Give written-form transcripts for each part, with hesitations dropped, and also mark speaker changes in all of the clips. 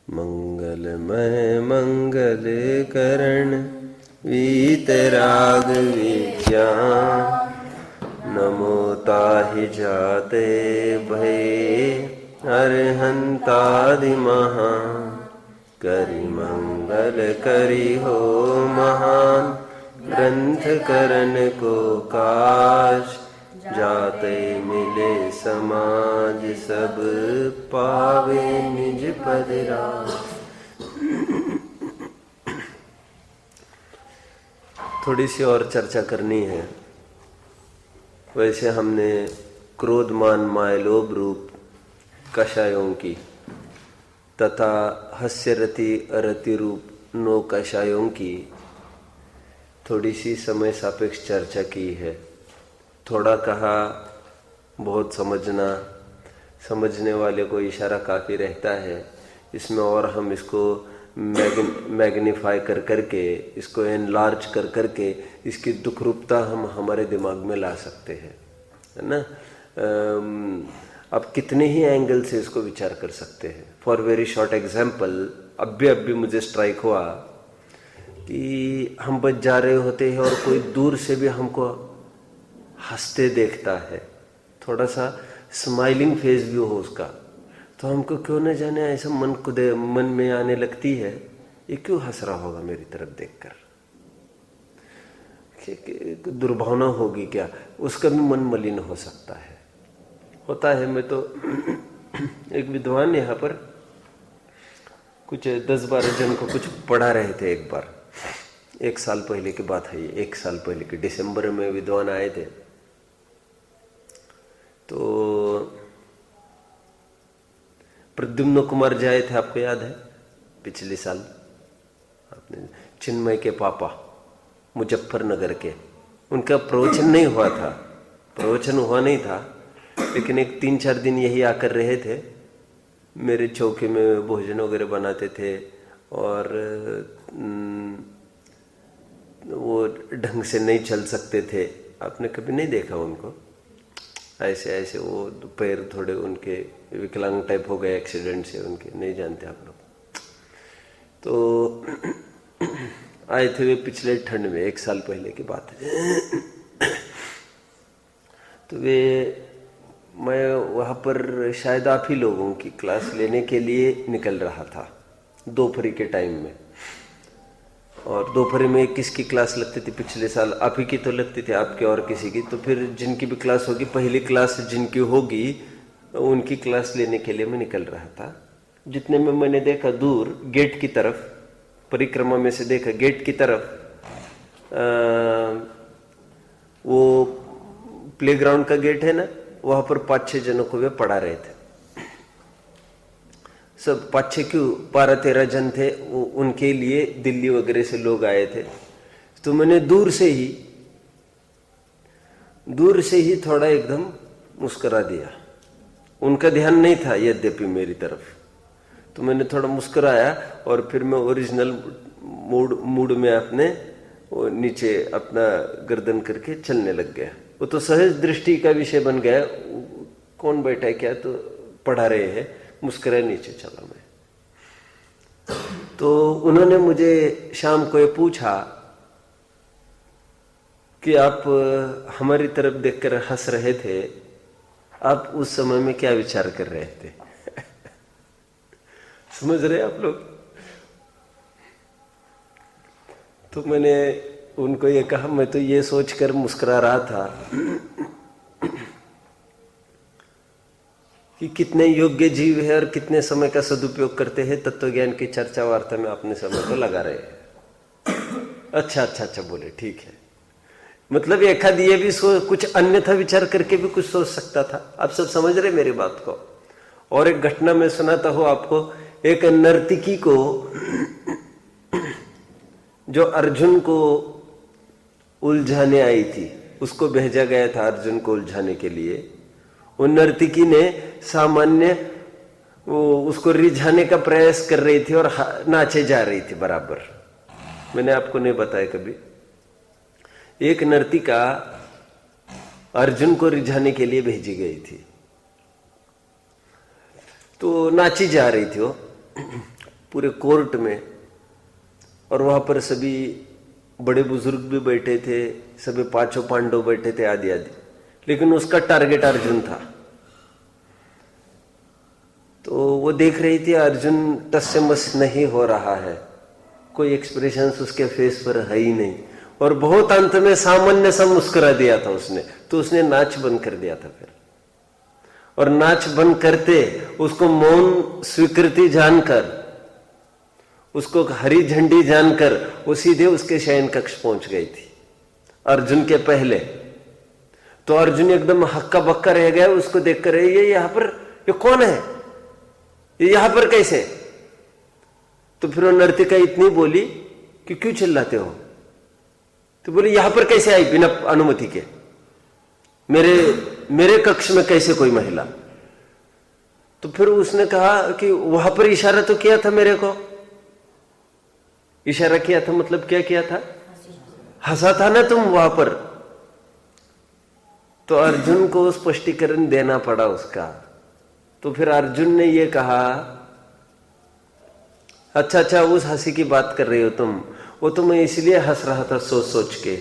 Speaker 1: मंगलमय मंगल करण वीतराग विज्ञान, नमो ताहि जाते भये अरहंतादि महा। करि मंगल करि हो महान, ग्रंथ करण को काश। जाते मिले समाज सब, पावे निज पद राज। थोड़ी सी और चर्चा करनी है। वैसे हमने क्रोध मान माय लोभ रूप कषायों की तथा हस्यरति अरति रूप नो कषायों की थोड़ी सी समय सापेक्ष चर्चा की है। थोड़ा कहा बहुत समझने वाले को इशारा काफ़ी रहता है। इसमें और हम इसको मैग्नीफाई कर करके, इसको एनलार्ज कर करके इसकी दुख रूपता हम हमारे दिमाग में ला सकते हैं, है ना। अब कितने ही एंगल से इसको विचार कर सकते हैं। फॉर वेरी शॉर्ट एग्जाम्पल, अब भी मुझे स्ट्राइक हुआ कि हम बच जा रहे होते हैं और कोई दूर से भी हमको हंसते देखता है, थोड़ा सा स्माइलिंग फेस भी हो उसका, तो हमको क्यों न जाने ऐसा मन में आने लगती है, ये क्यों हंस रहा होगा मेरी तरफ देखकर, दुर्भावना होगी क्या, उसका भी मन मलिन हो सकता है, होता है। मैं तो एक विद्वान यहाँ पर कुछ 10-12 जन को कुछ पढ़ा रहे थे। एक बार 1 साल पहले की बात है, 1 साल पहले के दिसंबर में विद्वान आए थे। तो प्रद्युम्न कुमार जी आए थे, आपको याद है, पिछले साल आपने, चिन्मय के पापा, मुजफ्फरनगर के। उनका प्रवचन नहीं हुआ था, प्रवचन हुआ नहीं था, लेकिन एक 3-4 दिन यही आकर रहे थे। मेरे चौके में भोजन वगैरह बनाते थे और वो ढंग से नहीं चल सकते थे। आपने कभी नहीं देखा उनको, ऐसे वो पैर थोड़े उनके विकलांग टाइप हो गए एक्सीडेंट से, उनके नहीं जानते आप लोग। तो आए थे वे पिछले ठंड में, 1 साल पहले की बात है। तो मैं वहाँ पर शायद आप ही लोगों की क्लास लेने के लिए निकल रहा था दोपहर के टाइम में। और दोपहर में किसकी क्लास लगती थी पिछले साल? आप ही की तो लगती थी, आपके और किसी की। तो फिर जिनकी भी क्लास होगी, पहली क्लास जिनकी होगी उनकी क्लास लेने के लिए मैं निकल रहा था। जितने में मैंने देखा दूर गेट की तरफ, परिक्रमा में से देखा गेट की तरफ, वो प्लेग्राउंड का गेट है ना, वहां पर 5-6 जनों को वे पढ़ा रहे थे। सब 5-6 क्यों, 12-13 जन थे। उनके लिए दिल्ली वगैरह से लोग आए थे। तो मैंने दूर से ही थोड़ा एकदम मुस्कुरा दिया। उनका ध्यान नहीं था यद्यपि मेरी तरफ, तो मैंने थोड़ा मुस्कुराया और फिर मैं ओरिजिनल मूड में अपने नीचे अपना गर्दन करके चलने लग गया। वो तो सहज दृष्टि का विषय बन गया, कौन बैठा है क्या, तो पढ़ा रहे हैं, मुस्कुराए नीचे चला मैं। तो उन्होंने मुझे शाम को ये पूछा कि आप हमारी तरफ देखकर हंस रहे थे, आप उस समय में क्या विचार कर रहे थे? समझ रहे आप लोग? तो मैंने उनको ये कहा, मैं तो ये सोचकर मुस्कुरा रहा था कि कितने योग्य जीव है और कितने समय का सदुपयोग करते हैं तत्वज्ञान की चर्चा वार्ता में अपने समय को लगा रहे हैं। अच्छा बोले, ठीक है। मतलब एक आध ये भी कुछ अन्यथा विचार करके भी कुछ सोच सकता था। आप सब समझ रहे मेरी बात को? और एक घटना मैं सुनाता हूं आपको। एक नर्तकी को, जो अर्जुन को उलझाने आई थी, उसको भेजा गया था अर्जुन को उलझाने के लिए। वो नर्तकी ने सामान्य वो उसको रिझाने का प्रयास कर रही थी और नाचे जा रही थी बराबर। मैंने आपको नहीं बताया कभी। एक नर्तिका अर्जुन को रिझाने के लिए भेजी गई थी, तो नाची जा रही थी वो। पूरे कोर्ट में, और वहां पर सभी बड़े बुजुर्ग भी बैठे थे, सभी पांचों पांडव बैठे थे आदि आदि, लेकिन उसका टारगेट अर्जुन था। तो वो देख रही थी अर्जुन टस से मस नहीं हो रहा है, कोई एक्सप्रेशंस उसके फेस पर है ही नहीं, और बहुत अंत में सामान्य सा मुस्कुरा दिया था उसने। तो उसने नाच बंद कर दिया था फिर, और नाच बंद करते उसको मौन स्वीकृति जानकर, उसको हरी झंडी जानकर वो सीधे उसके शयन कक्ष पहुंच गई थी अर्जुन के पहले। तो अर्जुन एकदम हक्का बक्का रह गया उसको देखकर, ये यहां पर, ये कौन है, ये यहां पर कैसे? तो फिर वो नर्तिका इतनी बोली कि क्यों चिल्लाते हो? तो बोली यहां पर कैसे आई बिना अनुमति के, मेरे कक्ष में कैसे कोई महिला? तो फिर उसने कहा कि वहां पर इशारा तो किया था मेरे को। इशारा किया था मतलब क्या किया था? हंसा था ना तुम वहां पर। तो अर्जुन को स्पष्टीकरण देना पड़ा उसका। तो फिर अर्जुन ने ये कहा, अच्छा उस हंसी की बात कर रही हो तुम, वो तो मैं इसलिए हंस रहा था सोच सोच के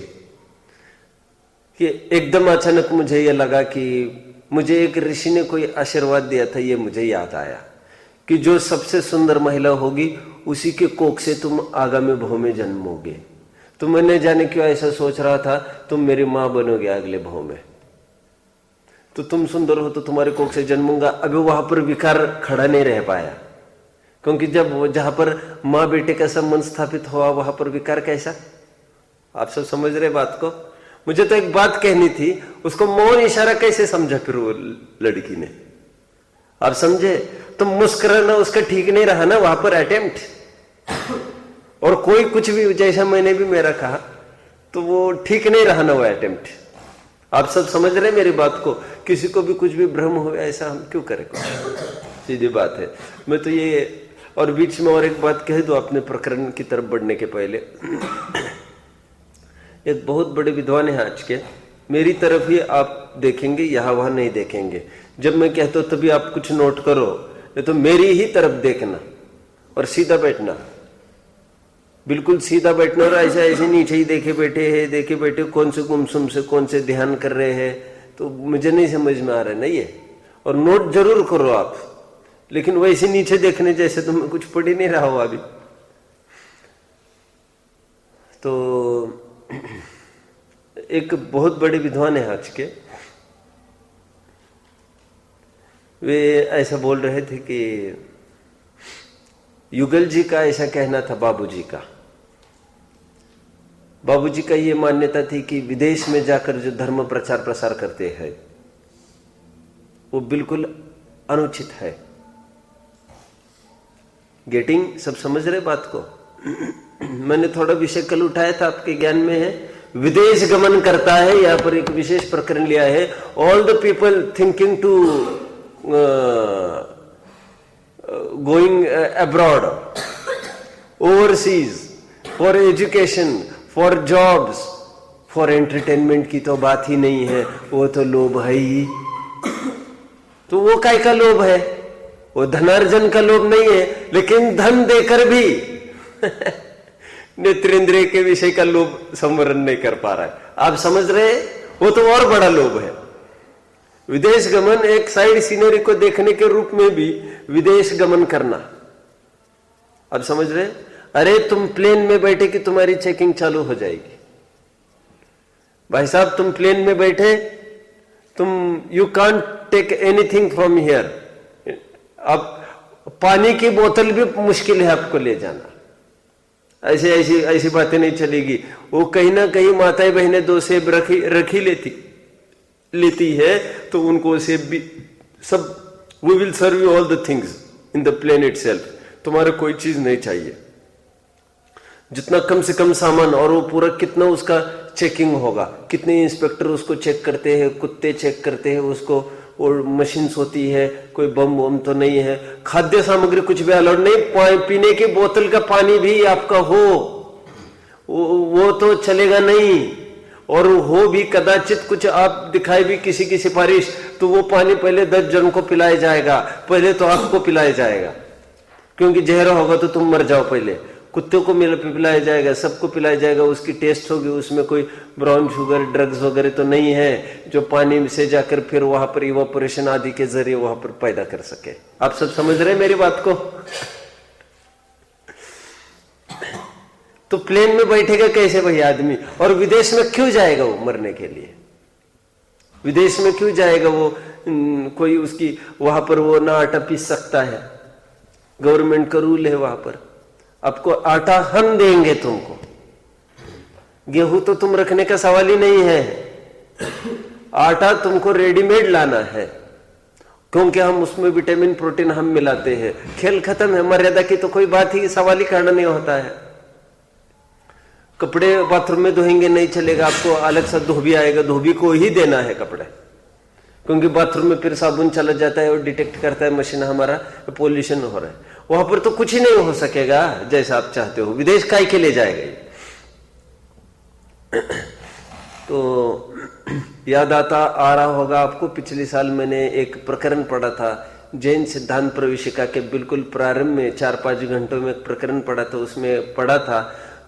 Speaker 1: कि एकदम अचानक मुझे ये लगा कि मुझे एक ऋषि ने कोई आशीर्वाद दिया था, ये मुझे याद आया कि जो सबसे सुंदर महिला होगी उसी के कोख से तुम आगामी भव में जन्मोगे। तो मैंने जाने क्यों ऐसा सोच रहा था, तुम मेरी मां बनोगे अगले भव में, तो तुम सुंदर हो तो तुम्हारे कोख से जन्मूंगा। अभी वहां पर विकार खड़ा नहीं रह पाया, क्योंकि जब जहां पर माँ बेटे का संबंध स्थापित हुआ वहां पर विकार कैसा? आप सब समझ रहे बात को? मुझे तो एक बात कहनी थी, उसको मौन इशारा कैसे समझा फिर वो लड़की ने? आप समझे? तो मुस्कुराना उसका ठीक नहीं रहा ना वहां पर अटेम्प्ट। और कोई कुछ भी, जैसा मैंने भी मेरा कहा, तो वो ठीक नहीं रहा ना वो अटेम्प्ट। आप सब समझ रहे मेरी बात को? किसी को भी कुछ भी भ्रम हो ऐसा हम क्यों करें? सीधी बात है। मैं तो ये, और बीच में और एक बात कह दो अपने प्रकरण की तरफ बढ़ने के पहले। एक बहुत बड़े विद्वान है आज के, मेरी तरफ ही आप देखेंगे, यहां वहां नहीं देखेंगे। जब मैं कहता हूं तभी आप कुछ नोट करो, नहीं तो मेरी ही तरफ देखना और सीधा बैठना, बिल्कुल सीधा बैठना। और ऐसा ऐसे नीचे ही देखे बैठे कौन से गुमसुम से कौन से ध्यान कर रहे हैं, तो मुझे नहीं समझ में आ रहा है ना ये। और नोट जरूर करो आप, लेकिन वैसे नीचे देखने जैसे तो मैं कुछ पढ़ ही नहीं रहा हूं अभी। तो एक बहुत बड़े विद्वान है आज के, वे ऐसा बोल रहे थे कि युगल जी का ऐसा कहना था, बाबूजी का ये मान्यता थी कि विदेश में जाकर जो धर्म प्रचार प्रसार करते हैं वो बिल्कुल अनुचित है। गेटिंग? सब समझ रहे बात को? मैंने थोड़ा विषय कल उठाया था, आपके ज्ञान में है। विदेश गमन करता है, यहां पर एक विशेष प्रकरण लिया है। All the people thinking to going abroad, overseas, for education, for jobs, for entertainment की तो बात ही नहीं है, वो तो लोभ है ही। तो वो काय का लोभ है? वो धनार्जन का लोभ नहीं है, लेकिन धन देकर भी नेत्रेंद्रिय के विषय का लोभ संवरण नहीं कर पा रहा है। आप समझ रहे? वो तो और बड़ा लोभ है। विदेश गमन एक साइड सीनरी को देखने के रूप में भी विदेश गमन करना। अब समझ रहे? अरे तुम प्लेन में बैठे कि तुम्हारी चेकिंग चालू हो जाएगी। भाई साहब तुम प्लेन में बैठे, तुम you can't take anything from here. अब पानी की बोतल भी मुश्किल है आपको ले जाना। ऐसी बातें नहीं चलेगी। वो कहीं ना कहीं माताएं बहनें दो सेब रखी लेती है, तो उनको सेब भी सब, we will serve you all the things in the plane itself. तुम्हारे कोई चीज नहीं चाहिए, जितना कम से कम सामान। और वो पूरा कितना उसका चेकिंग होगा, कितने इंस्पेक्टर उसको चेक करते हैं, कुत्ते चेक करते हैं उसको, और मशीन्स होती है, कोई बम वम तो नहीं है। खाद्य सामग्री कुछ भी अलाउड नहीं। पीने की बोतल का पानी भी आपका हो वो तो चलेगा नहीं। और हो भी कदाचित कुछ आप दिखाए भी किसी की सिफारिश, तो वो पानी पहले 10 जन को पिलाया जाएगा, पहले तो आपको पिलाया जाएगा, क्योंकि जहर होगा तो तुम मर जाओ पहले। कुत्तों को पिलाया जाएगा, सबको पिलाया जाएगा, उसकी टेस्ट होगी, उसमें कोई ब्राउन शुगर ड्रग्स वगैरह तो नहीं है जो पानी से जाकर फिर वहां पर इवापोरेशन आदि के जरिए वहां पर पैदा कर सके। आप सब समझ रहे हैं मेरी बात को? तो प्लेन में बैठेगा कैसे भाई आदमी? और विदेश में क्यों जाएगा वो मरने के लिए? विदेश में क्यों जाएगा वो? कोई उसकी वहां पर वो ना आटा पीस सकता है, गवर्नमेंट का रूल है वहां पर, आपको आटा हम देंगे तुमको, गेहूं तो तुम रखने का सवाल ही नहीं है, आटा तुमको रेडीमेड लाना है, क्योंकि हम उसमें विटामिन प्रोटीन हम मिलाते हैं। खेल खत्म है, मर्यादा की तो कोई बात ही सवाल ही करना नहीं होता है। कपड़े बाथरूम में धोएंगे नहीं चलेगा, आपको अलग सा धोबी आएगा, धोबी को ही देना है कपड़े, क्योंकि बाथरूम में फिर साबुन चला जाता है और डिटेक्ट करता है मशीन हमारा पोल्यूशन हो रहा है। वहां पर तो कुछ ही नहीं हो सकेगा जैसा आप चाहते हो। विदेश काय के ले जाएगा ये? तो याद आ रहा होगा आपको, पिछले साल मैंने एक प्रकरण पढ़ा था जैन सिद्धांत प्रवेशिका के बिल्कुल प्रारंभ में, 4-5 घंटों में एक प्रकरण पढ़ा था। उसमें पढ़ा था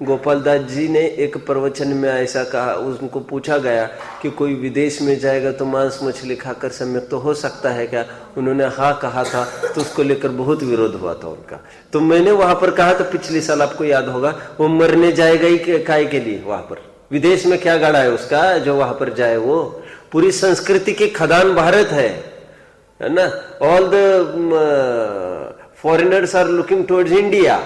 Speaker 1: गोपाल दास जी ने एक प्रवचन में ऐसा कहा, उनको पूछा गया कि कोई विदेश में जाएगा तो मांस मछली खाकर सम्यक तो हो सकता है क्या? उन्होंने हाँ कहा था, तो उसको लेकर बहुत विरोध हुआ था उनका। तो मैंने वहां पर कहा था पिछले साल, आपको याद होगा, वो मरने जाएगा ही काय के लिए वहां पर? विदेश में क्या गाड़ा है उसका जो वहां पर जाए? वो पूरी संस्कृति की खदान भारत है ना। All the foreigners are looking towards India,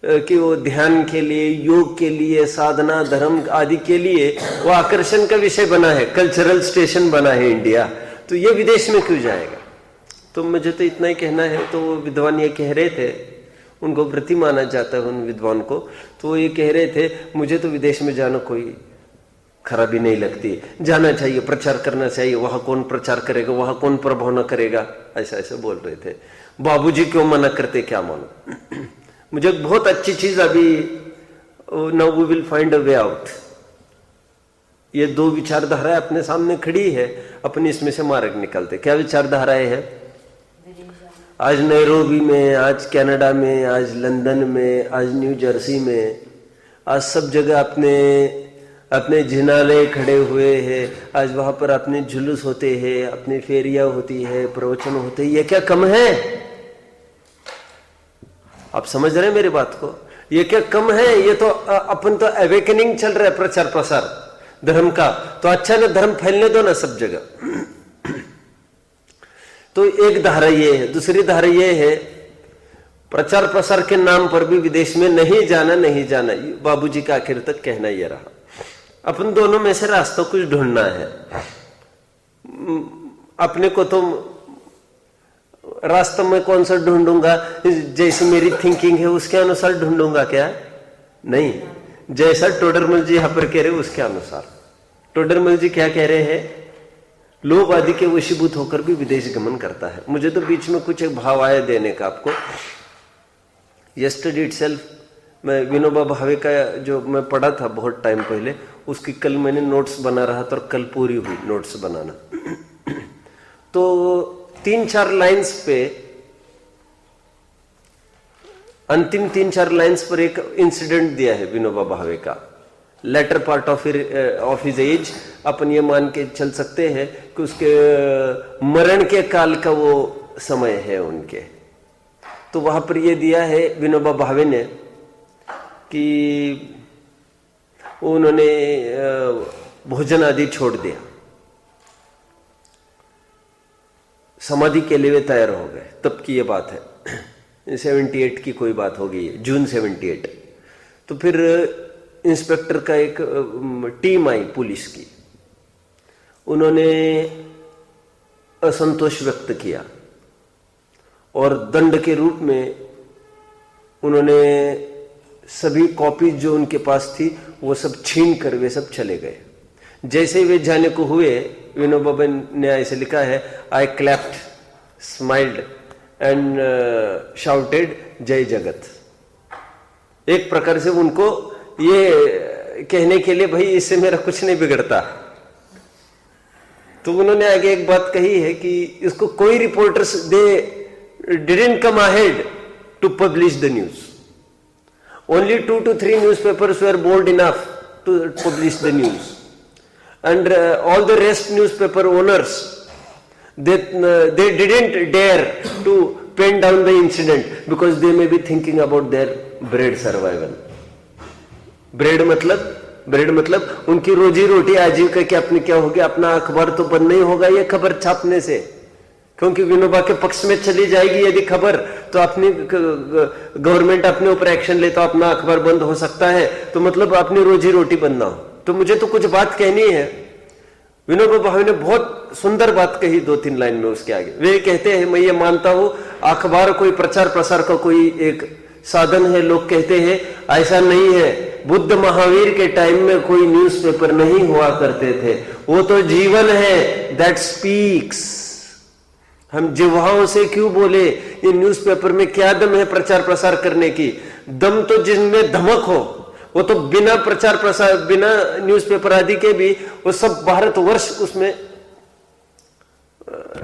Speaker 1: कि वो ध्यान के लिए, योग के लिए, साधना धर्म आदि के लिए वो आकर्षण का विषय बना है, कल्चरल स्टेशन बना है इंडिया। तो ये विदेश में क्यों जाएगा? तो मुझे तो इतना ही कहना है। तो वो विद्वान ये कह रहे थे, उनको व्रती माना जाता है उन विद्वान को, तो वो ये कह रहे थे मुझे तो विदेश में जाना कोई खराबी नहीं लगती, जाना चाहिए, प्रचार करना चाहिए। वहां कौन प्रचार करेगा, वहां कौन प्रभाव करेगा, ऐसा ऐसा बोल रहे थे। बाबूजी क्यों मना करते, क्या मानो। मुझे बहुत अच्छी चीज अभी, now we will find a way out. ये 2 विचारधाराएं अपने सामने खड़ी है, अपनी इसमें से मार्ग निकलते। क्या विचारधाराएं हैं? आज नैरोबी में, आज कनाडा में, आज लंदन में, आज न्यू जर्सी में, आज सब जगह अपने जिनालय खड़े हुए हैं। आज वहां पर अपने जुलूस होते हैं, अपनी फेरिया होती है, प्रवचन होते हैं। ये क्या कम है? आप समझ रहे हैं मेरी बात को? ये क्या कम है? ये तो अपन तो अवेकनिंग चल रहा है, प्रचार प्रसार धर्म का। तो अच्छा ना, धर्म फैलने दो ना सब जगह। तो एक धारा ये है। दूसरी धारा ये है, प्रचार प्रसार के नाम पर भी विदेश में नहीं जाना, नहीं जाना। बाबूजी का आखिर तक कहना यह रहा। अपन दोनों में से रास्ता कुछ ढूंढना है। अपने को तो रास्ता में कौन सा ढूंढूंगा? जैसी मेरी थिंकिंग है उसके अनुसार ढूंढूंगा क्या? नहीं, जैसा टोडरमल जी यहां पर कह रहे उसके अनुसार। टोडरमल जी क्या कह रहे हैं? लोभ आदि के वशीभूत होकर भी विदेश गमन करता है। मुझे तो बीच में कुछ एक भाव आया देने का आपको। यस्टरडे इटसेल्फ मैं विनोबा भावे का जो मैं पढ़ा था बहुत टाइम पहले, उसकी कल मैंने नोट्स बना रहा था और कल पूरी हुई नोट्स बनाना। तो 3-4 लाइंस पे, अंतिम 3-4 लाइंस पर एक इंसिडेंट दिया है विनोबा भावे का। Latter part of his age, अपन ये मान के चल सकते हैं कि उसके मरण के काल का वो समय है उनके। तो वहां पर ये दिया है विनोबा भावे ने कि उन्होंने भोजन आदि छोड़ दिया, समाधि के लिए वे तैयार हो गए। तब की ये बात है, 78 की कोई बात होगी, जून 78। तो फिर इंस्पेक्टर का एक टीम आई पुलिस की, उन्होंने असंतोष व्यक्त किया और दंड के रूप में उन्होंने सभी कॉपी जो उनके पास थी वो सब छीन कर वे सब चले गए। जैसे वे जाने को हुए, विनोबा ने ऐसे लिखा है, आई क्लैप्ड, स्माइल्ड एंड शाउटेड जय जगत। एक प्रकार से उनको ये कहने के लिए भाई इससे मेरा कुछ नहीं बिगड़ता। तो उन्होंने आगे एक बात कही है कि इसको कोई reporters they didn't come ahead to publish the news. Only 2 to 3 newspapers were bold enough to publish the news, and all the rest newspaper owners, they didn't dare to pen down the incident because they may be thinking about their bread survival. Bread मतलब उनकी रोजी रोटी आजीविका की अपनी क्या होगी, अपना अखबार तो बंद नहीं होगा ये खबर छापने से, क्योंकि विनोबा के पक्ष में चली जाएगी यदि खबर, तो अपनी गवर्नमेंट अपने ऊपर एक्शन ले तो अपना अखबार बंद हो सकता है, तो मतलब अपनी रोजी रोटी बंद ना हो। तो मुझे तो कुछ बात कहनी है। विनोबा भावे ने बहुत सुंदर बात कही 2-3 लाइन में उसके आगे। वे कहते हैं, मैं ये मानता हूं अखबार कोई प्रचार प्रसार का कोई एक साधन है, लोग कहते हैं ऐसा नहीं है। बुद्ध महावीर के टाइम में कोई न्यूज़पेपर नहीं हुआ करते थे, वो तो जीवन है दैट स्पीक्स। हम जिह्वाओं से क्यों बोले, ये न्यूज़पेपर में क्या दम है प्रचार प्रसार करने की? दम तो जिनमें धमक हो, वो तो बिना प्रचार प्रसार, बिना न्यूज़पेपर आदि के भी वो सब भारतवर्ष उसमें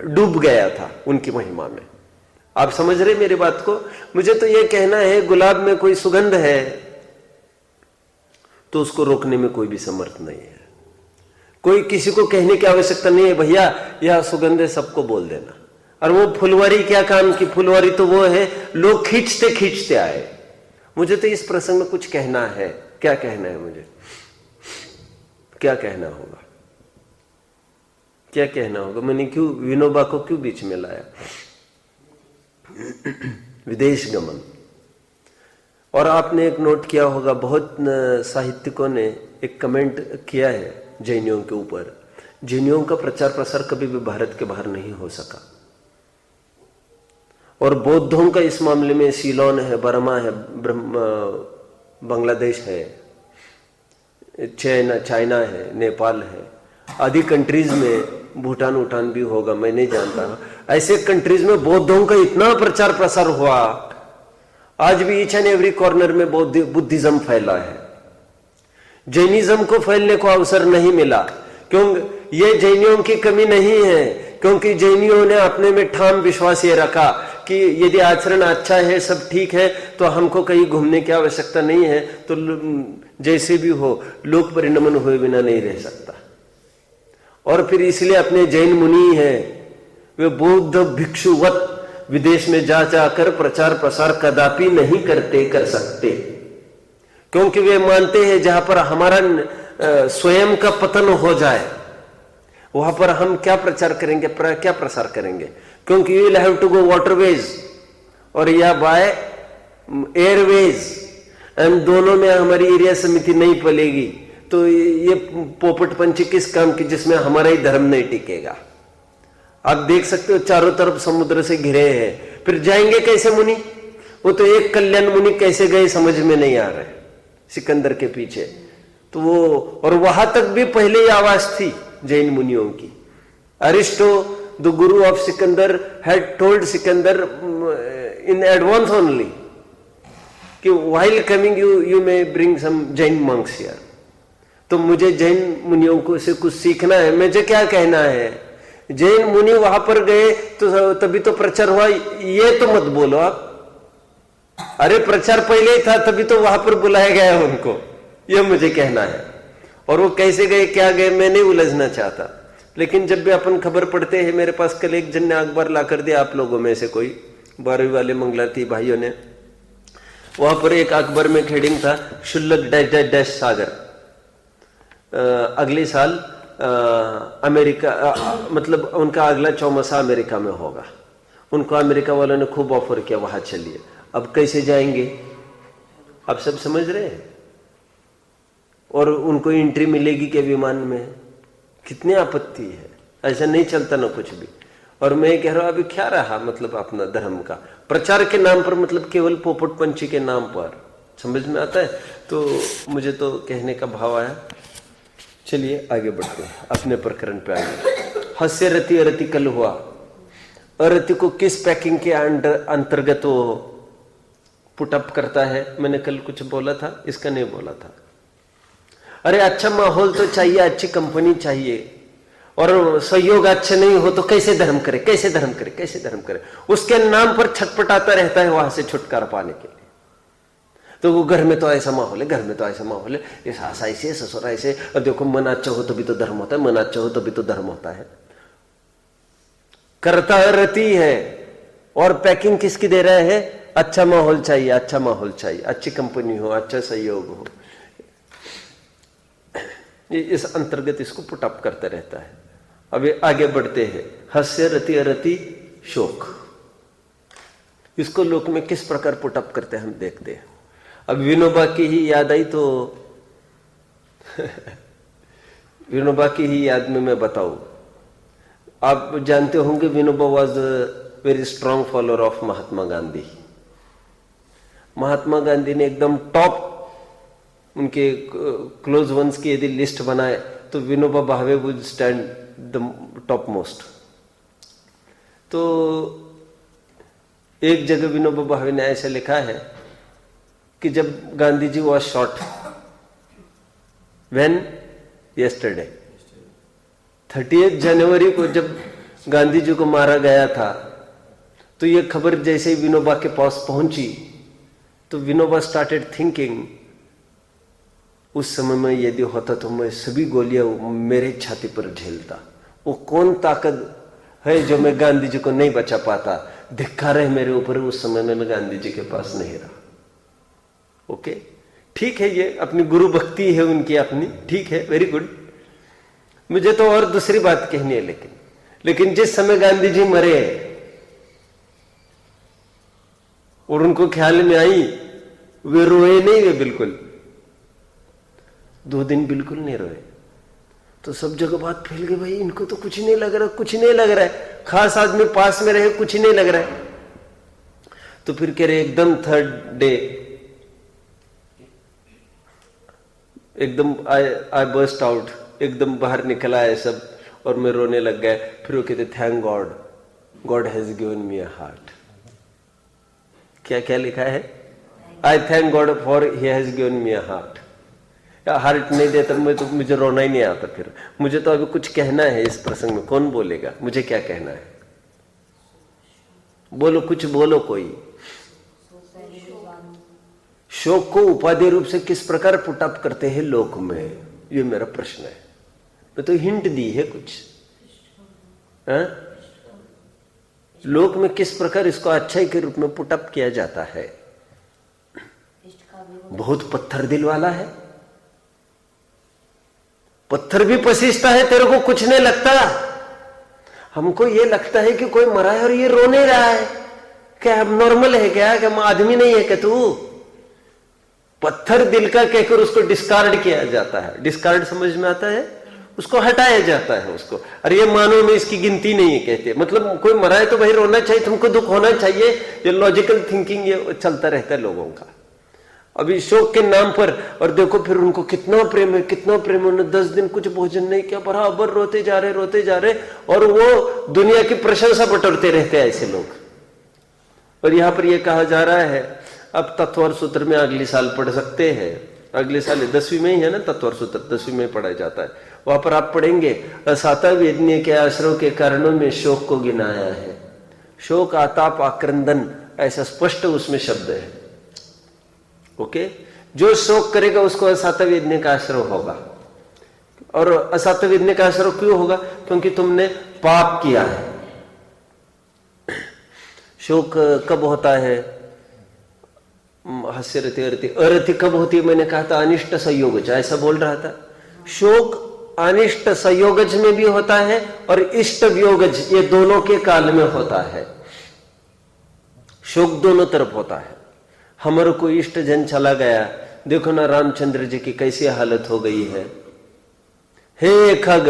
Speaker 1: डूब गया था उनकी महिमा में। आप समझ रहे मेरी बात को? मुझे तो ये कहना है, गुलाब में कोई सुगंध है तो उसको रोकने में कोई भी समर्थ नहीं है। कोई किसी को कहने की आवश्यकता नहीं है, भैया यह सुगंध है, सबको बोल देना। और वो फुलवारी क्या काम की? फुलवारी तो वो है लोग खींचते खींचते आए। मुझे तो इस प्रसंग में कुछ कहना है। क्या कहना है मुझे? क्या कहना होगा? क्या कहना होगा? मैंने क्यों विनोबा को क्यों बीच में लाया? विदेश गमन। और आपने एक नोट किया होगा, बहुत साहित्यिकों ने एक कमेंट किया है जैनियों के ऊपर। जैनियों का प्रचार प्रसार कभी भी भारत के बाहर नहीं हो सका, और बौद्धों का इस मामले में सीलोन है, बर्मा है, बांग्लादेश है, चाइना है, नेपाल है, आदि कंट्रीज में, भूटान उटान भी होगा, मैं नहीं जानता। ऐसे कंट्रीज में बौद्धों का इतना प्रचार प्रसार हुआ, आज भी ईच एंड एवरी कॉर्नर में बुद्धिज्म फैला है। जैनिज्म को फैलने को अवसर नहीं मिला, क्योंकि ये जैनियों की कमी नहीं है, क्योंकि जैनियों ने अपने में ठाम विश्वास ये रखा कि यदि आचरण अच्छा है, सब ठीक है, तो हमको कहीं घूमने की आवश्यकता नहीं है, तो जैसे भी हो लोक परिणमन हुए बिना नहीं रह सकता। और फिर इसलिए अपने जैन मुनि हैं, वे बौद्ध भिक्षुवत विदेश में जा जाकर प्रचार प्रसार कदापि नहीं कर सकते, क्योंकि वे मानते हैं जहां पर हमारा स्वयं का पतन हो जाए वहां पर हम क्या प्रचार करेंगे, क्या प्रसार करेंगे? क्योंकि you will have to go waterways और या बाय एयरवेज, एंड दोनों में हमारी एरिया समिति नहीं पलेगी, तो ये पोपट पंछी किस काम की जिसमें हमारा ही धर्म नहीं टिकेगा। आप देख सकते हो चारों तरफ समुद्र से घिरे हैं, फिर जाएंगे कैसे मुनि? वो तो एक कल्याण मुनि कैसे गए समझ में नहीं आ रहा है सिकंदर के पीछे। तो वो, और वहां तक भी पहले ही आवाज थी जैन मुनियों की। Aristotle the guru of Sikandar had told Sikandar in advance only कि while coming you may bring some Jain monks here. तो मुझे जैन मुनियों को से कुछ सीखना है। मुझे क्या कहना है, जैन मुनि वहां पर गए तो तभी तो प्रचार हुआ, ये तो मत बोलो आप। अरे प्रचार पहले ही था, तभी तो वहां पर बुलाया गया उनको, ये मुझे कहना है। और वो कैसे गए, क्या गए, मैं नहीं उलझना चाहता। लेकिन जब भी अपन खबर पढ़ते हैं, मेरे पास कल एक जन ने अखबार ला कर दिया, आप लोगों में से कोई 12वीं वाले मंगलाती भाइयों ने, वहां पर एक अखबार में हेडिंग था, शुल्लक डैश डैश डैश सागर, अगले साल अमेरिका, मतलब उनका अगला चौमासा अमेरिका में होगा। उनको अमेरिका वालों ने खूब ऑफर किया, वहां चलिए। अब कैसे जाएंगे, आप सब समझ रहे हैं। और उनको एंट्री मिलेगी क्या विमान में? कितनी आपत्ति है, ऐसा नहीं चलता ना कुछ भी। और मैं कह रहा हूं अभी क्या रहा, मतलब अपना धर्म का प्रचार के नाम पर, मतलब केवल पोपट पंछी के नाम पर, समझ में आता है। तो मुझे तो कहने का भाव आया। चलिए आगे बढ़ते हैं अपने प्रकरण पे आगे। हस्य रति अरति कल हुआ। अरति को किस पैकिंग के अंतर्गत वो पुटअप करता है? मैंने कल कुछ बोला था, इसका नहीं बोला था। अरे अच्छा माहौल तो चाहिए, अच्छी कंपनी चाहिए, और संयोग अच्छे नहीं हो तो कैसे धर्म करे, कैसे धर्म करे, कैसे धर्म करे, उसके नाम पर छटपटाता रहता है वहां से छुटकारा पाने के लिए। तो वो घर में तो ऐसा माहौल है, घर में तो ऐसा माहौल है, ये सास ऐसे, ससुर ऐसे, और देखो मन अच्छा हो तो भी तो धर्म होता है, मन अच्छा हो तो भी तो धर्म होता है। करता रति है और पैकिंग किसकी दे रहा है? अच्छा माहौल चाहिए, अच्छा माहौल चाहिए, अच्छी कंपनी हो, अच्छा सहयोग हो। इस अंतर्गत इसको पुटअप करते रहता है। अभी आगे बढ़ते हैं। हास्य रति अरति शोक, इसको लोक में किस प्रकार पुटअप करते हैं हम देखते हैं। अब विनोबा की ही याद आई तो विनोबा की ही याद में मैं बताऊं, आप जानते होंगे Vinoba was very strong follower of Mahatma Gandhi. महात्मा गांधी ने एकदम टॉप उनके क्लोज वंस की यदि लिस्ट बनाए तो Vinoba Bhave would stand the top most. तो एक जगह विनोबा भावे ने ऐसा लिखा है कि जब Gandhi ji was shot when yesterday 30 जनवरी को जब गांधी जी को मारा गया था, तो ये खबर जैसे ही विनोबा के पास पहुंची तो विनोबा स्टार्टेड थिंकिंग, उस समय में यदि होता तो मैं सभी गोलियां मेरे छाती पर झेलता। वो कौन ताकत है जो मैं गांधी जी को नहीं बचा पाता? धिक्कार है मेरे ऊपर, उस समय में मैं गांधी जी के पास नहीं रहा। ओके, ठीक है, ये अपनी गुरु भक्ति है उनकी अपनी, ठीक है, वेरी गुड। मुझे तो और दूसरी बात कहनी है, लेकिन जिस समय गांधी जी मरे और उनको ख्याल में आई, वे रोए नहीं, वे बिल्कुल 2 दिन बिल्कुल नहीं रोए। तो सब जगह बात फैल गई, भाई इनको तो कुछ नहीं लग रहा, कुछ नहीं लग रहा है, खास आदमी पास में रहे, कुछ नहीं लग रहा है। तो फिर कह रहे एकदम 3rd डे एकदम आई बर्स्ट आउट, एकदम बाहर निकला है सब और मैं रोने लग गया। फिर वो कहते thank God, God has given me a heart. क्या क्या लिखा है? आई thank God for he has given me a heart. Heart नहीं देता मैं तो मुझे रोना ही नहीं आता। फिर मुझे तो अभी कुछ कहना है इस प्रसंग में, कौन बोलेगा? मुझे क्या कहना है? बोलो, कुछ बोलो कोई। शोक को उपाधि रूप से किस प्रकार पुटअप करते हैं लोक में, ये मेरा प्रश्न है। मैं तो हिंट दी है कुछ, लोक में किस प्रकार इसको अच्छाई के रूप में पुटअप किया जाता है। बहुत पत्थर दिल वाला है, पत्थर भी पसीजता है, तेरे को कुछ नहीं लगता। हमको ये लगता है कि कोई मरा है और ये रो नहीं रहा है, क्या अब नॉर्मल है क्या आदमी नहीं है क्या तू? पत्थर दिल का कहकर उसको डिस्कार्ड किया जाता है। डिस्कार्ड समझ में आता है? उसको हटाया जाता है उसको। अरे ये मानव में इसकी गिनती नहीं है कहते, मतलब कोई मरा है तो भाई रोना चाहिए, तुमको दुख होना चाहिए। ये लॉजिकल थिंकिंग ये चलता रहता है लोगों का। अभी शोक के नाम पर, और देखो फिर उनको कितना प्रेम है, कितना प्रेम है। उन्होंने 10 दिन कुछ भोजन नहीं किया, बराबर रोते जा रहे, और वो दुनिया की प्रशंसा बटोरते रहते हैं ऐसे लोग। और यहां पर यह कहा जा रहा है, अब तत्व और सूत्र में अगले साल पढ़ सकते हैं, अगले साल 10वीं में ही है ना तत्व और सूत्र, 10वीं में पढ़ा जाता है। वहां पर आप पढ़ेंगे साता वेदनीय के आश्रव के कारणों में शोक को गिनाया है। शोक, आताप, आक्रंदन, ऐसा स्पष्ट उसमें शब्द है। ओके, जो शोक करेगा उसको असाता वेदनीय का आश्रव होगा। और असाता वेदनीय का आश्रव क्यों होगा? क्योंकि तुमने पाप किया है। शोक कब होता है? हास्य रति अरति। अरति कब होती है? मैंने कहा था अनिष्ट संयोगज, ऐसा बोल रहा था। शोक अनिष्ट संयोगज में भी होता है और इष्ट वियोगज, ये दोनों के काल में होता है। शोक दोनों तरफ होता है। हमारे को इष्ट जन चला गया, देखो ना रामचंद्र जी की कैसी हालत हो गई है। हे खग,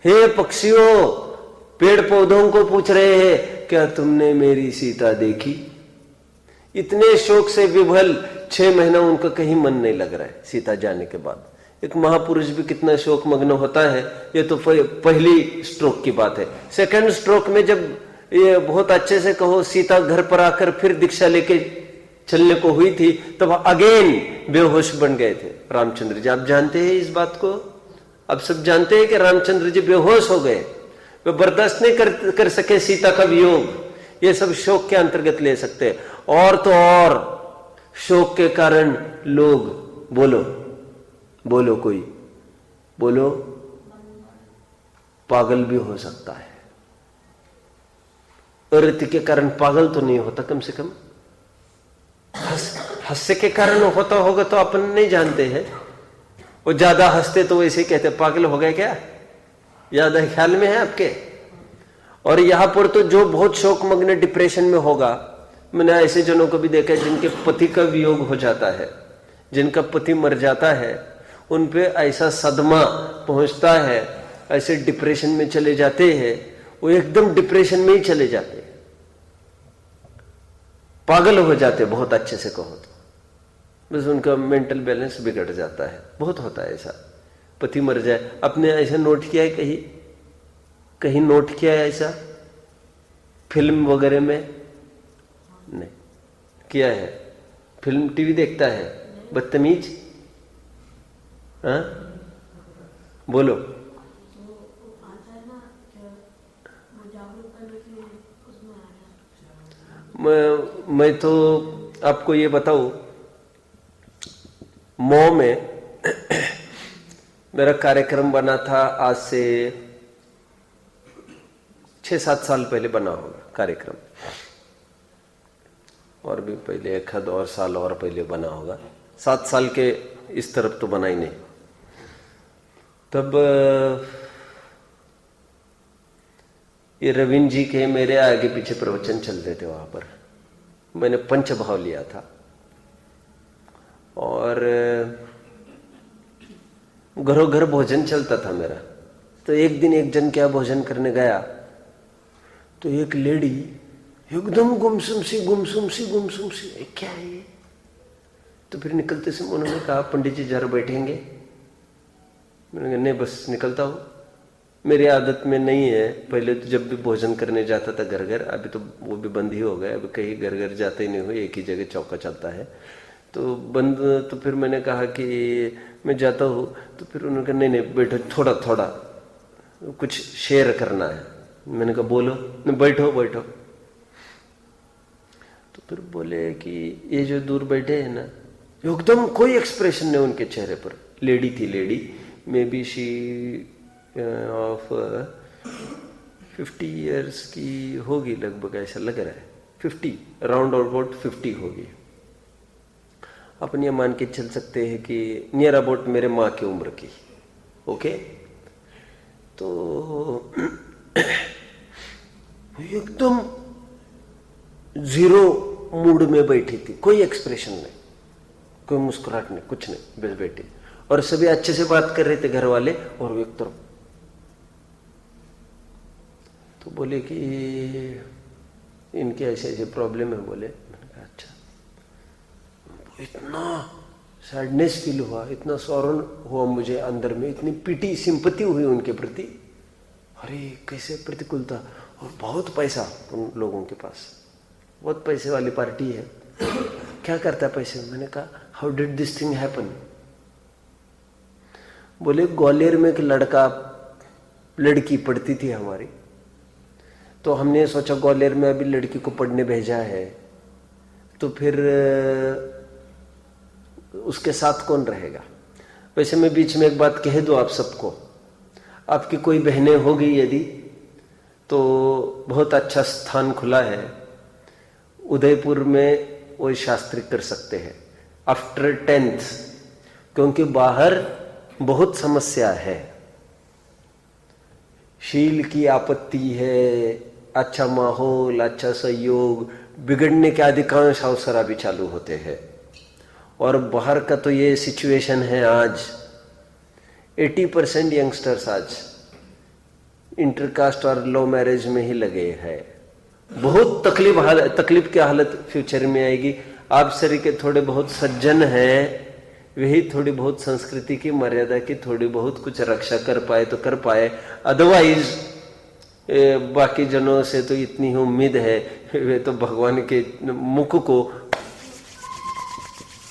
Speaker 1: हे पक्षियों, पेड़ पौधों को पूछ रहे हैं क्या तुमने मेरी सीता देखी? इतने शोक से विभल 6 महीना उनका कहीं मन नहीं लग रहा है सीता जाने के बाद। एक महापुरुष भी कितना शोक मग्न होता है, ये तो पहली स्ट्रोक की बात है। सेकंड स्ट्रोक में जब ये बहुत अच्छे से कहो सीता घर पर आकर फिर दीक्षा लेके चलने को हुई थी, तब अगेन बेहोश बन गए थे रामचंद्र जी। आप जानते हैं इस बात को? अब सब जानते हैं कि रामचंद्र जी बेहोश हो गए, वे बर्दाश्त नहीं कर सके सीता का वियोग। ये सब शोक के अंतर्गत ले सकते हैं। और तो और शोक के कारण लोग, बोलो कोई बोलो, पागल भी हो सकता है। अरति के कारण पागल तो नहीं होता, कम से कम हास्य के कारण होता होगा तो अपन नहीं जानते हैं। वो ज्यादा हंसते तो वैसे कहते पागल हो गए क्या, ज्यादा ख्याल में है आपके। और यहां पर तो जो बहुत शोकमग्न डिप्रेशन में होगा, मैंने ऐसे जनों को भी देखा है जिनके पति का वियोग हो जाता है, जिनका पति मर जाता है, उन पे ऐसा सदमा पहुंचता है, ऐसे डिप्रेशन में चले जाते हैं, वो एकदम डिप्रेशन में ही चले जाते हैं, पागल हो जाते, बहुत अच्छे से कहो तो। बस उनका मेंटल बैलेंस बिगड़ जाता है। बहुत होता है ऐसा, पति मर जाए। आपने ऐसा नोट किया है, कहीं नोट किया है ऐसा फिल्म वगैरह में? नहीं किया है। फिल्म टीवी देखता है बदतमीज? हाँ बोलो। मैं तो आपको ये बताऊं, मौ में मेरा कार्यक्रम बना था, आज से 6-7 साल पहले बना होगा कार्यक्रम, और भी पहले 1 और साल और पहले बना होगा। 7 साल के इस तरफ तो बना ही नहीं। तब ये रविंद्र जी के मेरे आगे पीछे प्रवचन चलते थे वहां पर। मैंने पंचभाव लिया था और घरों घर भोजन चलता था मेरा। तो एक दिन एक जन क्या भोजन करने गया तो एक लेडी एकदम गुमसुम सी क्या है ये? तो फिर निकलते समय उन्होंने कहा पंडित जी जरा बैठेंगे। मैंने कहा नहीं बस निकलता हूँ, मेरी आदत में नहीं है। पहले तो जब भी भोजन करने जाता था घर घर, अभी तो वो भी बंद ही हो गया, अभी कहीं घर घर जाते ही नहीं हुए, एक ही जगह चौका चलता है तो बंद। तो फिर मैंने कहा कि मैं जाता हूँ, तो फिर उन्होंने कहा नहीं बैठो, थोड़ा थोड़ा कुछ शेयर करना है। मैंने कहा बोलो। नहीं बैठो। तो फिर बोले कि ये जो दूर बैठे हैं ना, एकदम कोई एक्सप्रेशन नहीं उनके चेहरे पर। लेडी थी, lady may be she of 50 years की होगी लगभग, ऐसा लग रहा है 50, राउंड अबाउट 50 होगी। अपन ये मान के चल सकते हैं कि नियर अबाउट मेरे माँ की उम्र की। ओके, तो एकदम जीरो मूड में बैठी थी, कोई एक्सप्रेशन नहीं, कोई मुस्कुराहट नहीं, कुछ नहीं, बस बैठी। और सभी अच्छे से बात कर रहे थे घर वाले, और वो एक तरफ। तो बोले कि इनके ऐसे ऐसे प्रॉब्लम है। बोले, मैंने कहा अच्छा। इतना सैडनेस फील हुआ, इतना सौरन हुआ मुझे अंदर में, इतनी पीटी सिंपैथी हुई उनके प्रति। अरे कैसे प्रतिकूलता, और बहुत पैसा उन लोगों के पास, बहुत पैसे वाली पार्टी है। क्या करता है पैसे? मैंने कहा how did this thing happen? बोले ग्वालियर में एक लड़की पढ़ती थी हमारी, तो हमने सोचा ग्वालियर में अभी लड़की को पढ़ने भेजा है, तो फिर उसके साथ कौन रहेगा। वैसे मैं बीच में एक बात कह दूं आप सबको, आपकी कोई बहनें होगी यदि, तो बहुत अच्छा स्थान खुला है उदयपुर में, वो शास्त्री कर सकते हैं आफ्टर 10th, क्योंकि बाहर बहुत समस्या है, शील की आपत्ति है, अच्छा माहौल, अच्छा सहयोग, बिगड़ने के अधिकांश अवसर अभी चालू होते हैं। और बाहर का तो ये सिचुएशन है, आज 80% यंगस्टर्स आज इंटरकास्ट और लो मैरिज में ही लगे हैं। बहुत तकलीफ की हालत फ्यूचर में आएगी। आप सरी के थोड़े बहुत सज्जन हैं, वही थोड़ी बहुत संस्कृति की मर्यादा की थोड़ी बहुत कुछ रक्षा कर पाए तो कर पाए, अदरवाइज बाकी जनों से तो इतनी उम्मीद है, वे तो भगवान के मुख को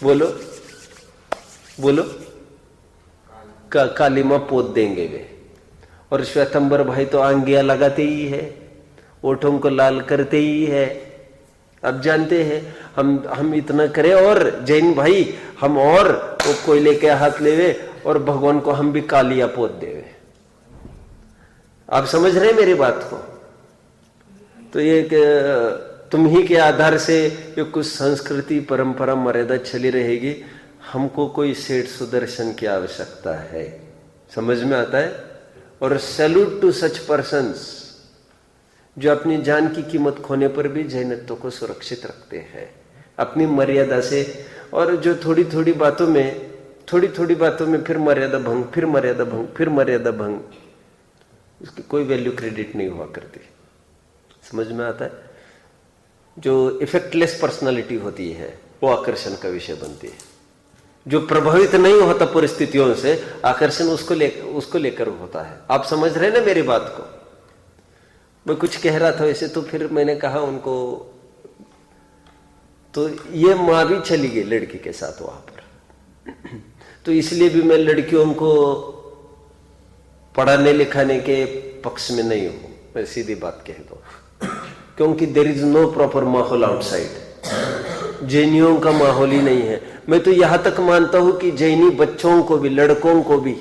Speaker 1: बोलो कालीमा पोत देंगे वे। और श्वेतंबर भाई तो आंगिया लगाते ही है, ओठों को लाल करते ही है। अब जानते हैं हम इतना करें, और जैन भाई हम और वो कोयले के हाथ लेवे और भगवान को हम भी कालिया पोत देवे। आप समझ रहे हैं मेरी बात को? तो ये तुम ही के आधार से ये कुछ संस्कृति परंपरा मर्यादा चली रहेगी। हमको कोई सेठ सुदर्शन की आवश्यकता है, समझ में आता है? और सैल्यूट टू सच पर्सन्स जो अपनी जान की कीमत खोने पर भी जैनत्व को सुरक्षित रखते हैं अपनी मर्यादा से। और जो थोड़ी थोड़ी बातों में फिर मर्यादा भंग, फिर मर्यादा भंग, फिर मर्यादा भंग, उसकी कोई वैल्यू क्रेडिट नहीं हुआ करती। समझ में आता है? जो इफेक्टलेस पर्सनालिटी होती है वो आकर्षण का विषय बनती है। जो प्रभावित नहीं होता परिस्थितियों से, आकर्षण उसको लेकर होता है। आप समझ रहे हैं ना मेरी बात को? मैं कुछ कह रहा था वैसे, तो फिर मैंने कहा उनको, तो ये माँ भी चली गई लड़की के साथ वहां पर। तो इसलिए भी मैं लड़कियों को पढ़ाने लिखाने के पक्ष में नहीं हूं, मैं सीधी बात कह दो, क्योंकि देयर इज नो प्रॉपर माहौल आउटसाइड। जैनियों का माहौल ही नहीं है। मैं तो यहां तक मानता हूं कि जैनी बच्चों को भी, लड़कों को भी,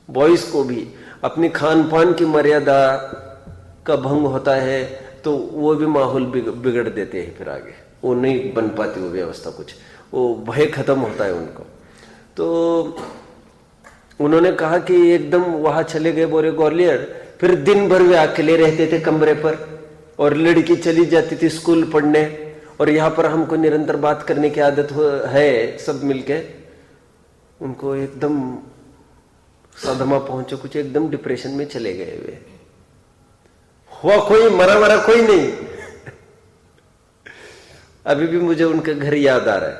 Speaker 1: बॉयज को भी अपनी खान पान की मर्यादा का भंग होता है तो वो भी माहौल बिगड़ देते हैं। फिर आगे वो नहीं बन पाती वो व्यवस्था, कुछ वो भय खत्म होता है उनको। तो उन्होंने कहा कि एकदम वहां चले गए बोरे ग्वालियर, फिर दिन भर वे अकेले रहते थे कमरे पर, और लड़की चली जाती थी स्कूल पढ़ने, और यहाँ पर हमको निरंतर बात करने की आदत है सब मिलके। उनको एकदम सदमा पहुंचे, कुछ एकदम डिप्रेशन में चले गए वे। हुआ कोई, मरा कोई नहीं। अभी भी मुझे उनका घर याद आ रहा है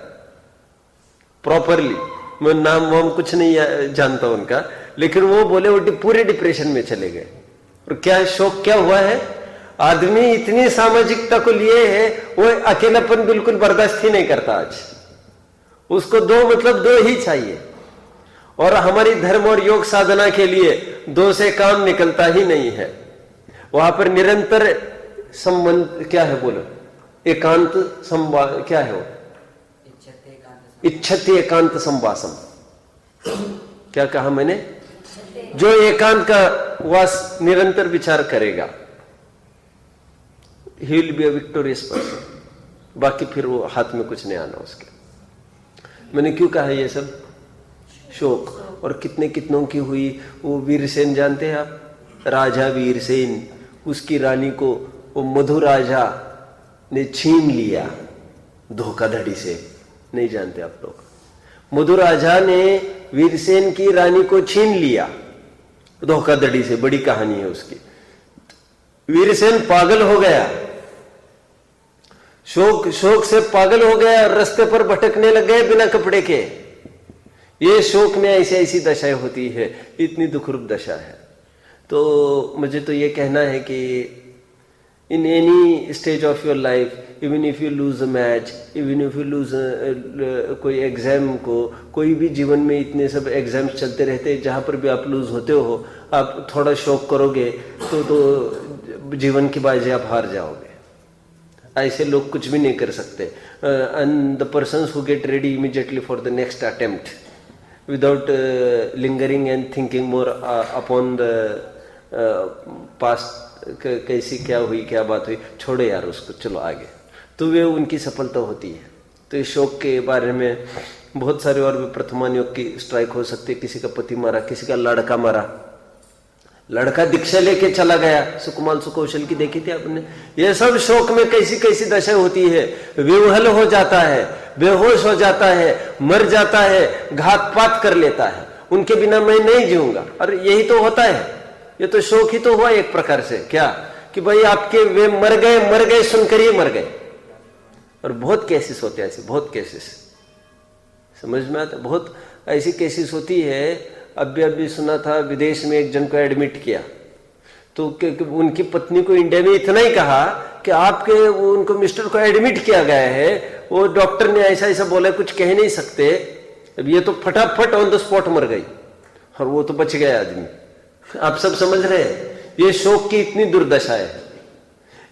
Speaker 1: प्रॉपरली। मैं नाम वाम कुछ नहीं जानता उनका, लेकिन वो बोले वो पूरे डिप्रेशन में चले गए। और क्या शौक क्या हुआ है, आदमी इतनी सामाजिकता को लिए है, वो अकेलापन बिल्कुल बर्दाश्त ही नहीं करता आज। उसको दो ही चाहिए। और हमारी धर्म और योग साधना के लिए दो से काम निकलता ही नहीं है। वहां पर निरंतर संबंध क्या है, बोलो? एकांत संवाद क्या है वो? इच्छति एकांत संवासम। क्या कहा मैंने? जो एकांत का वास निरंतर विचार करेगा, he will be a victorious person। बाकी फिर वो हाथ में कुछ नहीं आना उसके। मैंने क्यों कहा ये सब? शोक। और कितनों की हुई। वो वीरसेन जानते हैं आप? राजा वीरसेन, उसकी रानी को वो मधु राजा ने छीन लिया धोखाधड़ी से। नहीं जानते आप लोग? मधु राजा ने वीरसेन की रानी को छीन लिया धोखाधड़ी से, बड़ी कहानी है उसकी। वीरसेन पागल हो गया, शोक से पागल हो गया, और रास्ते पर भटकने लग गए बिना कपड़े के। ये शोक में ऐसी दशाएं होती है, इतनी दुखरूप दशा है। तो मुझे तो ये कहना है कि in any stage of your life, even if you lose a match, even if you lose कोई एग्जाम को, कोई भी जीवन में इतने सब एग्जाम्स चलते रहते हैं, जहां पर भी आप लूज होते हो, आप थोड़ा शौक करोगे तो जीवन की बाजी आप हार जाओगे। ऐसे लोग कुछ भी नहीं कर सकते। And the persons who get ready immediately for the next attempt without lingering and thinking more upon the past, कैसी क्या हुई, क्या बात हुई, छोड़ो यार उसको, चलो आगे, तो वे उनकी सफलता होती है। तो इस शौक के बारे में बहुत सारे और भी प्रथमान योग की स्ट्राइक हो सकती है। किसी का पति मारा, किसी का लड़का मारा, लड़का दीक्षा लेके चला गया, सुकुमाल सुकौशल की देखी थी आपने? ये सब शौक में कैसी दशा होती है। विवहल हो जाता है, बेहोश हो जाता है, मर जाता है, घात पात कर लेता है, उनके बिना मैं नहीं जीऊंगा। और यही तो होता है, ये तो शौक ही तो हुआ एक प्रकार से। क्या कि भाई आपके वे मर गए सुनकर ही मर गए। और बहुत केसेस होते हैं ऐसे, बहुत केसेस, समझ में आता? बहुत ऐसी केसेस होती है। अभी सुना था, विदेश में एक जन को एडमिट किया, तो उनकी पत्नी को इंडिया में इतना ही कहा कि आपके उनको मिस्टर को एडमिट किया गया है, वो डॉक्टर ने ऐसा बोला, कुछ कह नहीं सकते। अब ये तो फटाफट ऑन द स्पॉट मर गई। और वो तो बच गया आदमी। आप सब समझ रहे हैं, ये शोक की इतनी दुर्दशा है।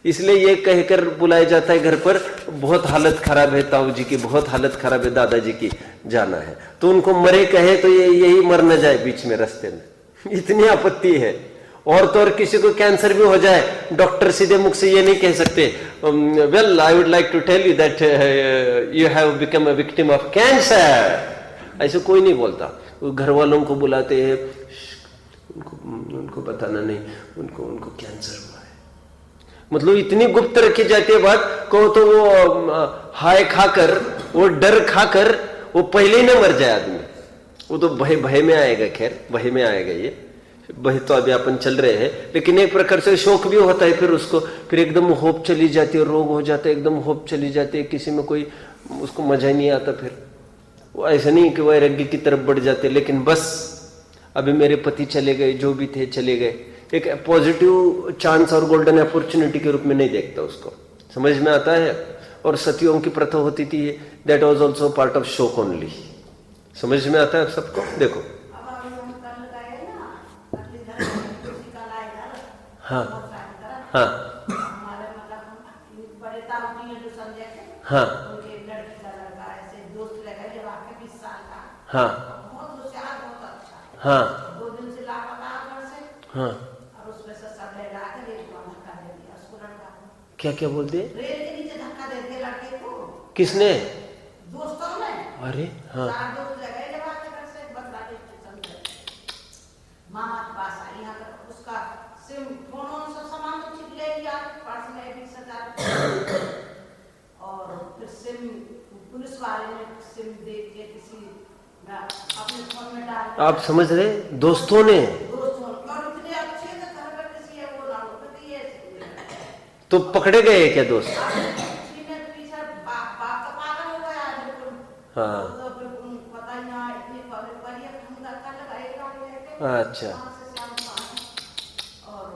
Speaker 1: इसलिए ये कहकर बुलाया जाता है घर पर, बहुत हालत खराब है ताऊ जी की, बहुत हालत खराब है दादाजी की, जाना है। तो उनको मरे कहे तो ये यही मर न जाए बीच में रास्ते में, इतनी आपत्ति है। और तो और किसी को कैंसर भी हो जाए, डॉक्टर सीधे मुख से ये नहीं कह सकते, well I would like to tell you that you have become a victim of cancer. ऐसे कोई नहीं बोलता। घर वालों को बुलाते हैं, उनको बताना नहीं, उनको कैंसर हुआ है। मतलब इतनी गुप्त रखी जाती है बात को, तो वो हाय खाकर, वो डर खाकर वो पहले ही ना मर जाए आदमी। वो तो भय में आएगा, खैर भय में आएगा, ये भय तो अभी अपन चल रहे हैं। लेकिन एक प्रकार से शौक भी होता है, फिर उसको फिर एकदम होप चली जाती है, रोग हो जाता है, एकदम होप चली जाती है, किसी में कोई उसको मजा ही नहीं आता। फिर वो ऐसा नहीं कि वैराग्य की तरफ बढ़ जाते, लेकिन बस अभी मेरे पति चले गए, जो भी थे चले गए, एक पॉजिटिव चांस और गोल्डन अपॉर्चुनिटी के रूप में नहीं देखता उसको। समझ में आता है। और सतियों की प्रथा होती थी, that was also part of शोक ओनली। समझ में आता है सबको। देखो हाँ हाँ हाँ हाँ हाँ हाँ क्या क्या बोल दिए?
Speaker 2: रेल के नीचे धक्का दे दिया लड़के को।
Speaker 1: किसने?
Speaker 2: दोस्तों ने।
Speaker 1: अरे हाँ।
Speaker 2: चार दोस्त लगे जब आके घर से बतला के समझे। मामा के पास आई, यहाँ पर उसका सिम फोन सब सामान तो छिप ले लिया, पर्स में 20,000 और फिर सिम पुलिस वाले ने सिम देख के किसी अपने फोन में डाल।
Speaker 1: आप समझ रहे? दोस्तों ने तो पकड़े गए क्या दोस्त? हाँ अच्छा।
Speaker 2: और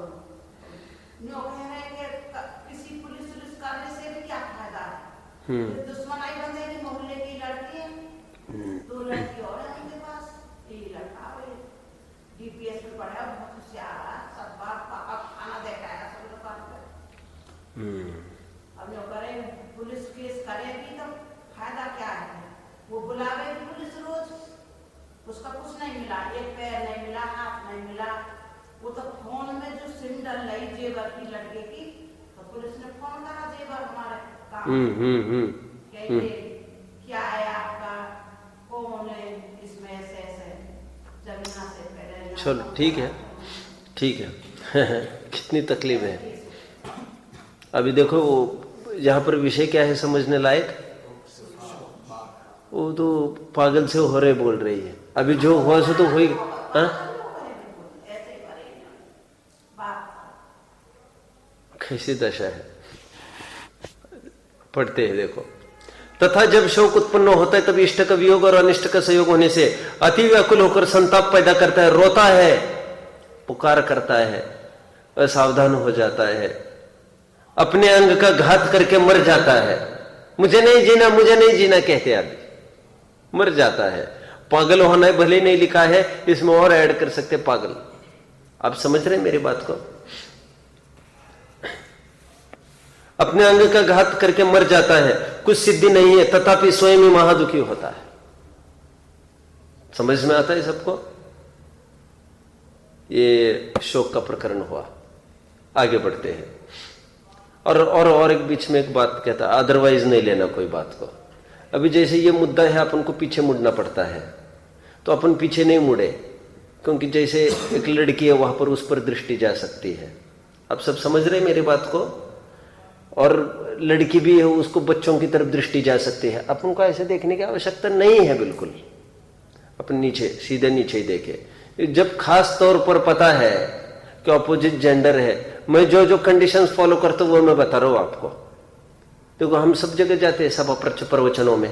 Speaker 2: किसी पुलिस करने से भी क्या फायदा है? दुश्मनाई बंधेगी, मोहल्ले की लड़की है, 2 लड़की और है उनके पास, ये लड़का डीपीएस में पढ़ा, बहुत होशियार है, सब बात खाना देखा है, सब लोग अब जो करे पुलिस केस करेगी तो फायदा क्या है? वो बुलावेगी पुलिस रोज, उसका कुछ नहीं मिला, एक पैर नहीं मिला, हाथ नहीं मिला। वो तो फोन में जो सिम डल रही जेवर की लड़के की, तो पुलिस ने फोन करा जेवर हमारे काम क्या है आपका, कौन है इसमें, ऐसे जमीना से पहले।
Speaker 1: चलो ठीक है, ठीक है। कितनी तकलीफ है। अभी देखो वो यहाँ पर विषय क्या है समझने लायक, वो तो पागल से हो रहे बोल रही है। अभी जो हुआ सो तो हो ही। कैसी दशा है, पढ़ते हैं देखो। तथा जब शोक उत्पन्न होता है तब इष्ट का वियोग और अनिष्ट का संयोग होने से अति व्याकुल होकर संताप पैदा करता है, रोता है, पुकार करता है, असावधान हो जाता है, अपने अंग का घात करके मर जाता है। मुझे नहीं जीना, मुझे नहीं जीना कहते आदमी, मर जाता है। पागल होना है भले नहीं लिखा है, इसमें और ऐड कर सकते पागल। आप समझ रहे हैं मेरी बात को? अपने अंग का घात करके मर जाता है, कुछ सिद्धि नहीं है, तथापि स्वयं ही महादुखी होता है। समझ में आता है सबको? ये शोक का प्रकरण हुआ। आगे बढ़ते हैं। और एक बीच में एक बात कहता, अदरवाइज नहीं लेना कोई बात को। अभी जैसे ये मुद्दा है, अपन को पीछे मुड़ना पड़ता है, तो अपन पीछे नहीं मुड़े, क्योंकि जैसे एक लड़की है वहां पर उस पर दृष्टि जा सकती है। आप सब समझ रहे हैं मेरी बात को? और लड़की भी है, उसको बच्चों की तरफ दृष्टि जा सकती है। अपन को ऐसे देखने की आवश्यकता नहीं है बिल्कुल। अपन नीचे, सीधे नीचे ही देखे। जब खास तौर पर पता है कि अपोजिट जेंडर है, मैं जो जो कंडीशंस फॉलो करता हूं वो मैं बता रहा हूं आपको। देखो हम सब जगह जाते हैं, सब प्रवचनों में।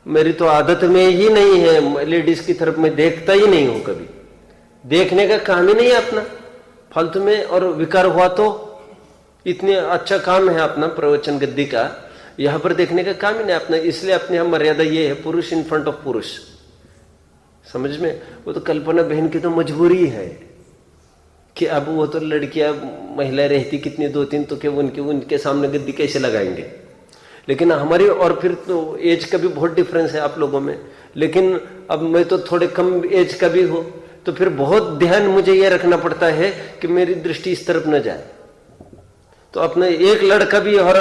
Speaker 1: मेरी तो आदत में ही नहीं है, लेडीज की तरफ मैं देखता ही नहीं हूं कभी। देखने का काम ही नहीं है अपना फालतू में। और विकार हुआ तो इतने अच्छा काम है अपना प्रवचन गद्दी का, यहां पर देखने का काम ही नहीं अपना। इसलिए अपनी हम मर्यादा ये है, पुरुष इन फ्रंट ऑफ पुरुष। समझ में? वो तो कल्पना बहन की तो मजबूरी है कि अब वो तो लड़कियां महिला रहती कितनी 2-3 तो क्या उनके सामने गद्दी कैसे लगाएंगे। लेकिन हमारी, और फिर तो एज का भी बहुत डिफरेंस है आप लोगों में, लेकिन अब मैं तो थोड़े कम एज का भी हूं, तो फिर बहुत ध्यान मुझे यह रखना पड़ता है कि मेरी दृष्टि इस तरफ न जाए। तो अपने एक लड़का भी और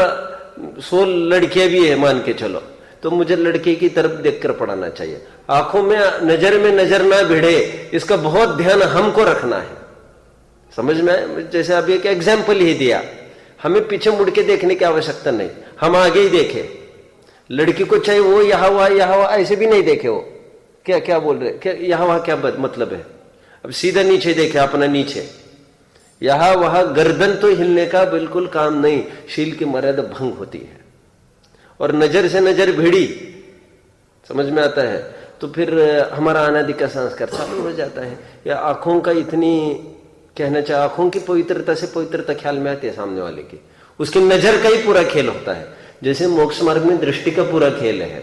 Speaker 1: 100 लड़कियां भी है मान के चलो, तो मुझे लड़के की तरफ देखकर पढ़ाना चाहिए। आंखों में नजर ना भिड़े, इसका बहुत ध्यान हमको रखना है। समझ में? जैसे अभी एक एग्जाम्पल ही दिया, हमें पीछे मुड़ के देखने की आवश्यकता नहीं, हम आगे ही देखें। लड़की को चाहे वो यहाँ हुआ ऐसे भी नहीं देखे, वो क्या क्या बोल रहे, क्या यहाँ वहां क्या मतलब है। अब सीधा नीचे देखे, अपना नीचे, यहां वहां गर्दन तो हिलने का बिल्कुल काम नहीं, शील की मर्यादा भंग होती है। और नजर से नजर भिड़ी, समझ में आता है, तो फिर हमारा अनादि का संस्कार चालू हो जाता है। या आंखों का इतनी, कहना चाहिए आंखों की पवित्रता से पवित्रता ख्याल में आती है सामने वाले की, उसकी नजर का ही पूरा खेल होता है। जैसे मोक्ष मार्ग में दृष्टि का पूरा खेल है,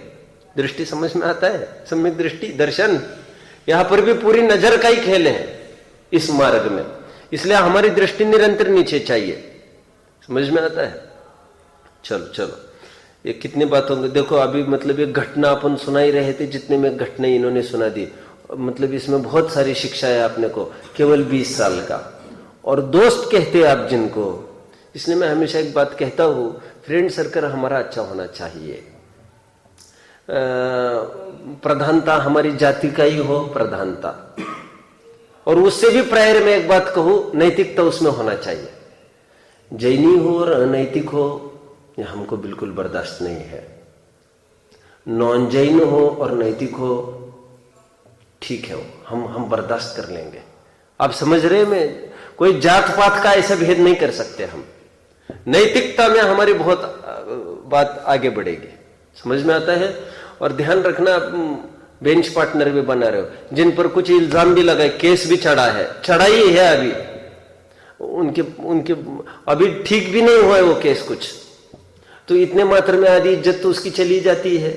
Speaker 1: दृष्टि समझ में आता है, सम्यक दृष्टि दर्शन, यहां पर भी पूरी नजर का ही खेल है इस मार्ग में। इसलिए हमारी दृष्टि निरंतर नीचे चाहिए, समझ में आता है। चलो चलो, ये कितनी बातों को देखो। अभी मतलब ये घटना अपन सुना ही रहे थे, जितने में घटना इन्होंने सुना दी, मतलब इसमें बहुत सारी शिक्षा है अपने को, केवल 20 साल का। और दोस्त कहते हैं आप जिनको, इसलिए मैं हमेशा एक बात कहता हूं, फ्रेंड सर्कल हमारा अच्छा होना चाहिए। प्रधानता हमारी जाति का ही हो, प्रधानता, और उससे भी प्रायर में एक बात कहूं, नैतिकता उसमें होना चाहिए। जैनी हो और अनैतिक हो ये हमको बिल्कुल बर्दाश्त नहीं है। नॉन जैन हो और नैतिक हो ठीक है, हम बर्दाश्त कर लेंगे। आप समझ रहे हैं? मैं कोई जात पात का ऐसा भेद नहीं कर सकते हम। नैतिकता में हमारी बहुत बात आगे बढ़ेगी, समझ में आता है। और ध्यान रखना, बेंच पार्टनर भी बना रहे हो, जिन पर कुछ इल्जाम भी लगाए, केस भी चढ़ा ही है अभी, उनके अभी ठीक भी नहीं हुआ है वो केस कुछ, तो इतने मात्र में आधी इज्जत तो उसकी चली जाती है।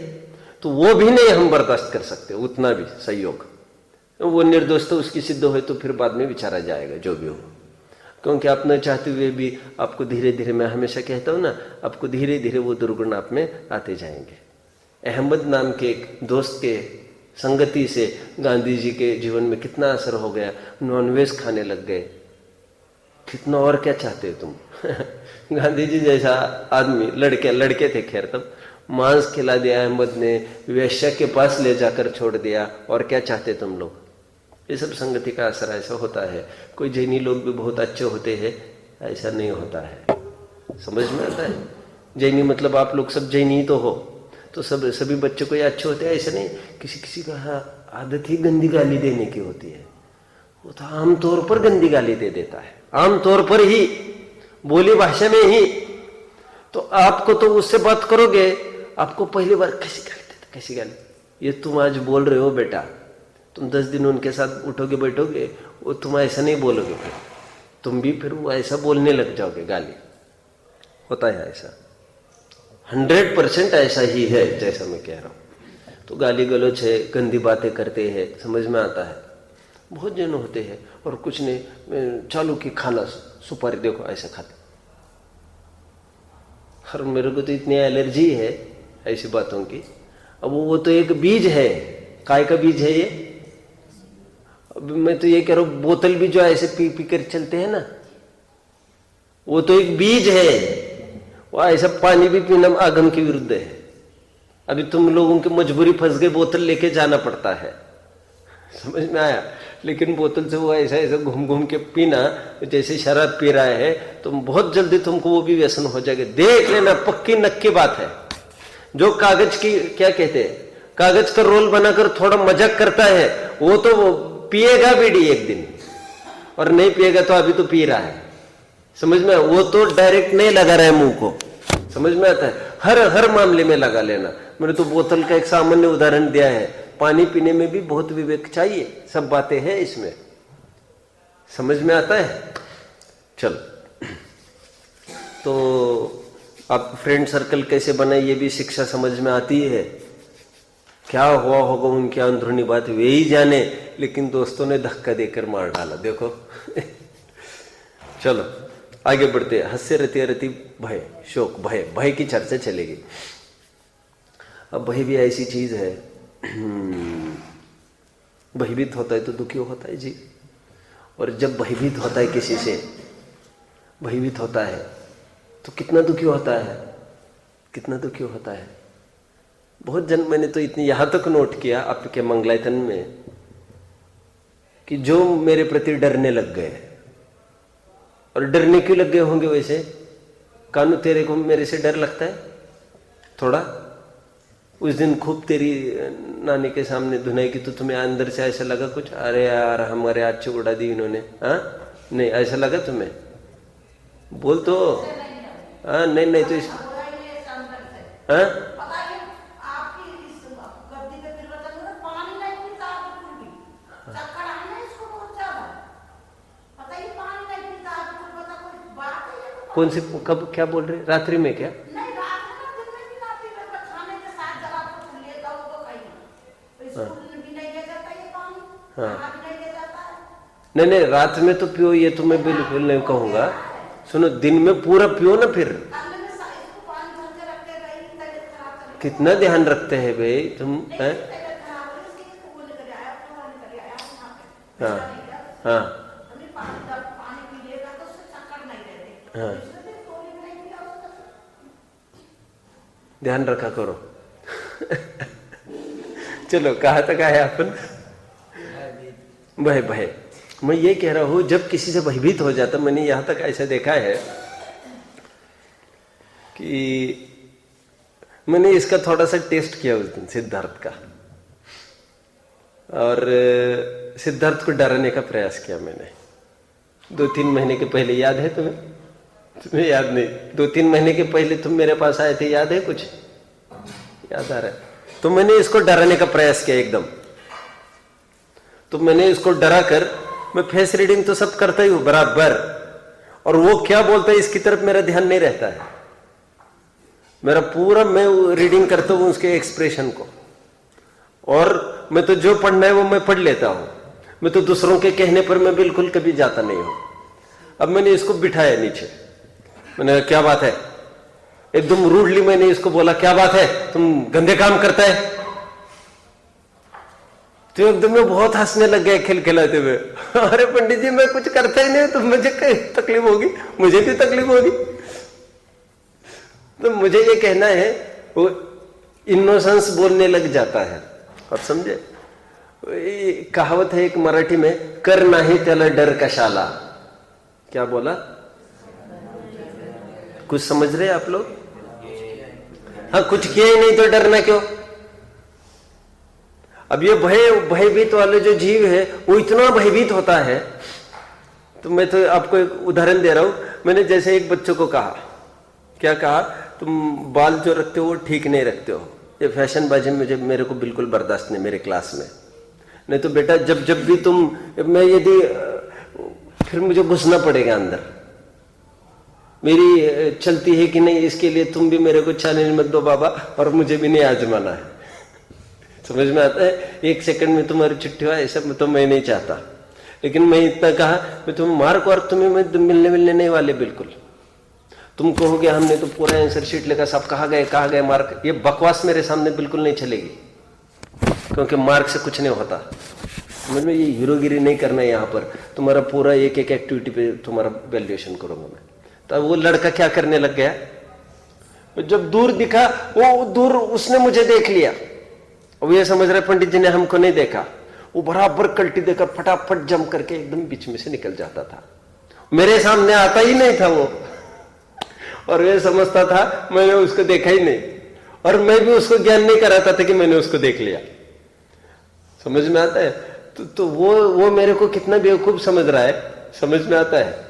Speaker 1: तो वो भी नहीं हम बर्दाश्त कर सकते, उतना भी सहयोग। वो निर्दोष तो उसकी सिद्ध हो तो फिर बाद में विचारा जाएगा जो भी हो, क्योंकि आप न चाहते हुए भी आपको धीरे धीरे, मैं हमेशा कहता हूं ना, आपको धीरे धीरे वो दुर्गुण आप में आते जाएंगे। अहमद नाम के एक दोस्त के संगति से गांधी जी के जीवन में कितना असर हो गया, नॉनवेज खाने लग गए। कितना और क्या चाहते हो तुम गांधी जी जैसा आदमी, लड़के थे खैर, तब मांस खिला दिया अहमद ने, वेश्या के पास ले जाकर छोड़ दिया, और क्या चाहते तुम लोग। ये सब संगति का असर ऐसा होता है। कोई जैनी लोग भी बहुत अच्छे होते हैं, ऐसा नहीं होता है, समझ में आता है। जैनी मतलब आप लोग सब जैनी तो हो, तो सभी बच्चों को ये अच्छे होते हैं ऐसा नहीं। किसी का आदत ही गंदी गाली देने की होती है, वो तो आमतौर पर गंदी गाली दे देता है, आमतौर पर ही, बोली भाषा में ही। तो आपको तो उससे बात करोगे, आपको पहली बार कैसी गाली देता, कैसी गाली, ये तुम आज बोल रहे हो बेटा, तुम 10 दिन उनके साथ उठोगे बैठोगे, वो तुम ऐसा नहीं बोलोगे, फिर तुम भी फिर वो ऐसा बोलने लग जाओगे, गाली। होता है ऐसा, 100% ऐसा ही है जैसा मैं कह रहा हूं। तो गाली गलौज है, गंदी बातें करते हैं, समझ में आता है। बहुत जन होते हैं और कुछ नहीं, चालू की खाना, सुपारी देखो ऐसे खाते। और मेरे को तो इतनी एलर्जी है ऐसी बातों की। अब वो तो एक बीज है, काय का बीज है ये। अब मैं तो ये कह रहा हूं, बोतल भी जो ऐसे पी पी कर चलते हैं ना, वो तो एक बीज है। वो ऐसा पानी भी पीना आगम के विरुद्ध है। अभी तुम लोगों की मजबूरी फंस गई, बोतल लेके जाना पड़ता है, समझ में आया। लेकिन बोतल से वो ऐसा ऐसा घूम घूम के पीना, जैसे शराब पी रहा है, तो बहुत जल्दी तुमको वो भी व्यसन हो जाएगा। देख लेना, पक्की नक्की बात है। जो कागज की, क्या कहते हैं, कागज का रोल बनाकर थोड़ा मजाक करता है, वो तो पिएगा बीड़ी एक दिन, और नहीं पिएगा तो अभी तो पी रहा है, समझ में। वो तो डायरेक्ट नहीं लगा रहा है मुंह को, समझ में आता है। हर मामले में लगा लेना। मैंने तो बोतल का एक सामान्य उदाहरण दिया है। पानी पीने में भी बहुत विवेक चाहिए, सब बातें हैं इसमें, समझ में आता है। चलो, तो आप फ्रेंड सर्कल कैसे बनाए, ये भी शिक्षा समझ में आती है। क्या हुआ होगा उनकी अंदरूनी बात वे ही जाने, लेकिन दोस्तों ने धक्का देकर मार डाला। देखो चलो आगे बढ़ते। हस्य रति रति भय शोक, भय भय की चर्चा चलेगी। अब भय भी ऐसी चीज है, भयभीत होता है तो दुखी होता है जी। और जब भयभीत होता है किसी से, भयभीत होता है तो कितना दुखी होता है, कितना दुखी होता है। बहुत जन, मैंने तो इतनी यहां तक नोट किया आपके मंगलायतन में कि जो मेरे प्रति डरने लग गए। और डरने क्यों लग गए होंगे वैसे? कानू तेरे को मेरे से डर लगता है थोड़ा? उस दिन खूब तेरी नानी के सामने धुनाई की तो तुम्हें अंदर से ऐसा लगा कुछ, अरे यार हमारे आज उड़ा दी इन्होंने? हाँ नहीं, ऐसा लगा तुम्हें? बोल तो। हाँ नहीं नहीं तो इस हाँ कौन सी, कब, क्या बोल रहे? रात्रि में क्या?
Speaker 2: नहीं, रात में ना, दिन में भी नाती मैं खाने के साथ जला तो लेता हूँ तो कहीं स्कूल भी नहीं ले जाता ये पानी, खाना भी नहीं ले जाता है।
Speaker 1: नहीं नहीं, रात में तो पियो, ये तो मैं बिल्कुल नहीं कहूंगा। सुनो, दिन में पूरा पियो ना। फिर कितना ध्यान रखते हैं भाई तुम? हैं? हाँ हाँ हाँ, ध्यान रखा करो। चलो कहाँ तक आए अपन? भय भय। मैं ये कह रहा हूं, जब किसी से भयभीत हो जाता, मैंने यहां तक ऐसा देखा है कि मैंने इसका थोड़ा सा टेस्ट किया उस दिन सिद्धार्थ का, और सिद्धार्थ को डराने का प्रयास किया मैंने 2-3 महीने के पहले। याद है तुम्हें? तुम्हें याद नहीं? 2-3 महीने के पहले तुम मेरे पास आए थे, याद है कुछ? याद आ रहा है? तो मैंने इसको डराने का प्रयास किया एकदम। तो मैंने इसको डरा कर, मैं फेस रीडिंग तो सब करता ही हूं बराबर, और वो क्या बोलता है इसकी तरफ मेरा ध्यान नहीं रहता है। मेरा पूरा, मैं रीडिंग करता हूं उसके एक्सप्रेशन को, और मैं तो जो पढ़ना है वो मैं पढ़ लेता हूं। मैं तो दूसरों के कहने पर मैं बिल्कुल कभी जाता नहीं हूं। अब मैंने इसको बिठाया नीचे, मैंने क्या बात है, एकदम रूडली मैंने इसको बोला, क्या बात है, तुम गंदे काम करता है? तो एकदम में बहुत हंसने लग गए खिलखिलाते हुए। अरे पंडित जी मैं कुछ करता ही नहीं, तो मुझे तकलीफ होगी, मुझे भी तकलीफ होगी। तो मुझे ये कहना है, वो इनोसेंस बोलने लग जाता है। और समझे, कहावत है एक मराठी में, कर नाही त्याला डर कशाला। क्या बोला? कुछ समझ रहे आप लोग? हाँ, कुछ किया ही नहीं तो डरना क्यों? अब ये भयभीत वाले जो जीव है वो इतना भयभीत होता है। तो मैं तो आपको एक उदाहरण दे रहा हूं। मैंने जैसे एक बच्चों को कहा, क्या कहा, तुम बाल जो रखते हो वो ठीक नहीं रखते हो, ये फैशनबाजी मेरे को बिल्कुल बर्दाश्त नहीं मेरे क्लास में। नहीं तो बेटा जब भी तुम, मैं यदि फिर मुझे घुसना पड़ेगा अंदर, मेरी चलती है कि नहीं इसके लिए तुम भी मेरे को चैलेंज मत दो बाबा, और मुझे भी नहीं आजमाना है। समझ में आता है? 1 सेकंड में तुम्हारी छुट्टी हुआ ऐसा तो मैं नहीं चाहता। लेकिन मैं इतना कहा, मैं तुम्हें मार्क और तुम्हें मैं मिलने नहीं वाले बिल्कुल। तुम कहोगे हमने तो पूरा आंसर शीट लेकर, सब कहा गए मार्क, ये बकवास मेरे सामने बिल्कुल नहीं चलेगी, क्योंकि मार्क से कुछ नहीं होता। समझ में? ये हीरोगिरी नहीं करना है यहाँ पर। तुम्हारा पूरा एक एक्टिविटी पे तुम्हारा वैल्यूएशन करूंगा मैं। तो वो लड़का क्या करने लग गया, जब दूर दिखा, वो दूर उसने मुझे देख लिया, वो ये समझ रहे पंडित जी ने हमको नहीं देखा। वो बराबर कल्टी देकर फटाफट जम करके एकदम बीच में से निकल जाता था, मेरे सामने आता ही नहीं था वो। और वे समझता था मैंने उसको देखा ही नहीं, और मैं भी उसको ज्ञान नहीं कराता था कि मैंने उसको देख लिया। समझ में आता है? तो वो मेरे को कितना बेवकूफ समझ रहा है, समझ में आता है?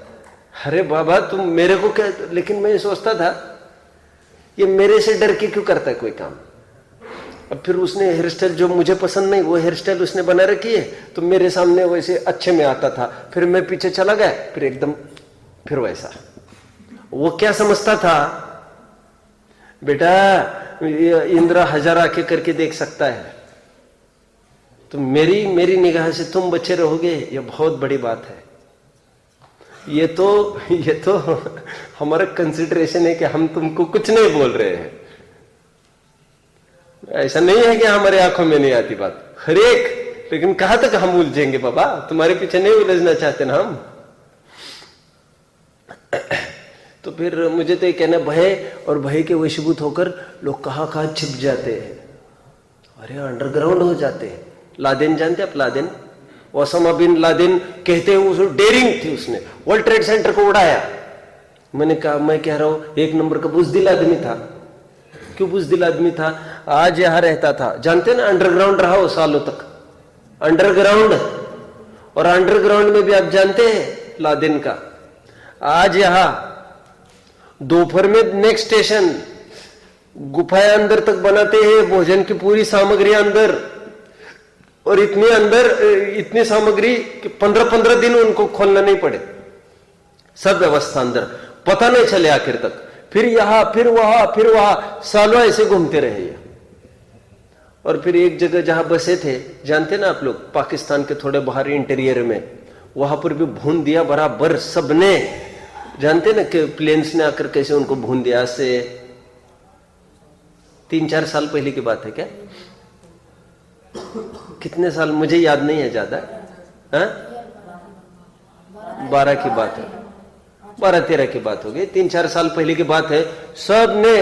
Speaker 1: अरे बाबा तुम मेरे को क्या, लेकिन मैं सोचता था ये मेरे से डर के क्यों करता है कोई काम। अब फिर उसने हेयर स्टाइल जो मुझे पसंद नहीं, वो हेयर स्टाइल उसने बना रखी है, तो मेरे सामने वैसे अच्छे में आता था, फिर मैं पीछे चला गया, फिर एकदम फिर वैसा। वो क्या समझता था, बेटा इंद्र 1000 आंखें करके देख सकता है, तो मेरी निगाह से तुम बचे रहोगे, ये बहुत बड़ी बात है। ये तो हमारा कंसिडरेशन है कि हम तुमको कुछ नहीं बोल रहे हैं। ऐसा नहीं है कि हमारे आंखों में नहीं आती बात, हर एक, लेकिन कहां तक हम उलझेंगे बाबा, तुम्हारे पीछे नहीं उलझना चाहते ना हम। तो फिर मुझे तो ये कहना, भय और भय के वशीभूत होकर लोग कहां छिप जाते हैं, अरे अंडरग्राउंड हो जाते हैं। लादेन जानते आप? लादेन, ओसामा बिन लादेन कहते हैं, उस डेयरिंग थी, उसने वर्ल्ड ट्रेड सेंटर को उड़ाया। मैं कह रहा हूं एक नंबर का बुज़दिल आदमी था। क्यों बुज़दिल आदमी था? आज यहां रहता था, जानते ना, अंडरग्राउंड रहा वो सालों तक, अंडरग्राउंड। और अंडरग्राउंड में भी आप जानते हैं लादेन का, आज यहां दोपहर में नेक्स्ट स्टेशन, गुफाएं अंदर तक बनाते हैं, भोजन की पूरी सामग्री अंदर, और इतनी सामग्री कि 15-15 दिन उनको खोलना नहीं पड़े, सब व्यवस्था अंदर, पता नहीं चले आखिर तक। फिर यहां, फिर वहां, सालों ऐसे घूमते रहे ये। और फिर एक जगह जहां बसे थे, जानते ना आप लोग, पाकिस्तान के थोड़े बाहर इंटीरियर में, वहां पर भी भून दिया बराबर सबने। जानते ना कि प्लेन्स ने आकर कैसे उनको भून दिया। से 3-4 साल पहले की बात है क्या? कितने साल मुझे याद नहीं है ज्यादा, 12 की बात है, 12-13 की बात हो गई, 3-4 साल पहले की बात है। सब ने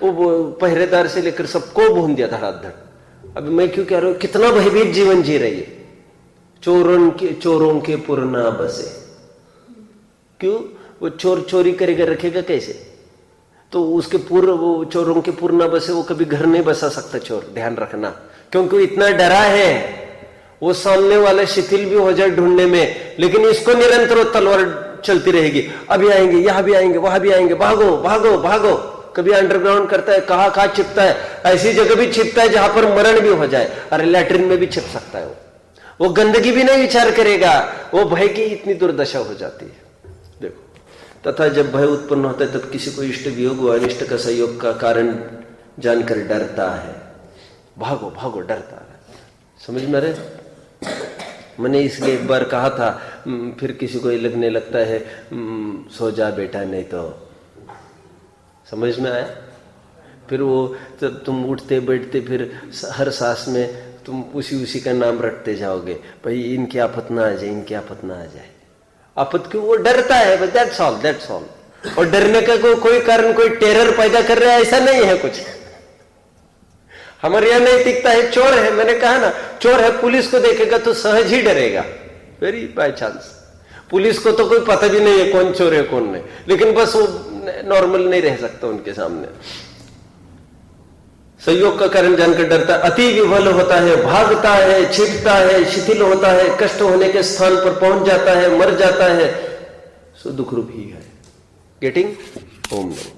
Speaker 1: वो पहरेदार से लेकर सबको भून दिया धड़ाधड़। अभी मैं क्यों कह रहा हूं, कितना भयभीत जीवन जी रही है। चोरों के पुरना बसे, क्यों? वो चोर चोरी करेगा, रखेगा कैसे? तो उसके वो चोरों के पुरना बसे, वो कभी घर नहीं बसा सकता चोर, ध्यान रखना, क्योंकि इतना डरा है वो सामने वाला शिथिल भी हो जाए ढूंढने में, लेकिन इसको निरंतर तलवार चलती रहेगी, अभी आएंगे, यहां भी आएंगे, वहां भी आएंगे, भागो भागो भागो। कभी अंडरग्राउंड करता है, कहां छिपता है, ऐसी जगह भी छिपता है जहां पर मरण भी हो जाए। अरे लैट्रिन में भी छिप सकता है वो गंदगी भी नहीं विचार करेगा, वो भय की इतनी दुर्दशा हो जाती है। देखो, तथा जब भय उत्पन्न होता है तब किसी को इष्ट वियोग व अनिष्ट का सहयोग का कारण जानकर डरता है, भागो भागो डरता है। समझ में रहे? मैंने इसलिए एक बार कहा था, फिर किसी को लगने लगता है सो जा बेटा, नहीं तो। समझ में आया? फिर वो जब तुम उठते बैठते फिर हर सांस में तुम उसी का नाम रटते जाओगे, भाई इनकी आफत ना आ जाए, इनकी आफत ना आ जाए। आफत क्यों? वो डरता है, बस दैट्स ऑल। और डरने का कोई कारण, कोई टेरर पैदा कर रहा है ऐसा नहीं है कुछ। हमारे यहां नैतिकता है, चोर है, मैंने कहा ना, चोर है, पुलिस को देखेगा तो सहज ही डरेगा, वेरी बाय चांस। पुलिस को तो कोई पता भी नहीं है कौन चोर है कौन नहीं, लेकिन बस वो नॉर्मल नहीं रह सकता उनके सामने। संयोग का कारण जानकर डरता, अति विफल होता है, भागता है, छिपता है, शिथिल होता है, कष्ट होने के स्थान पर पहुंच जाता है, मर जाता है, सो दुख रूप ही है। गेटिंग? ओम नमः।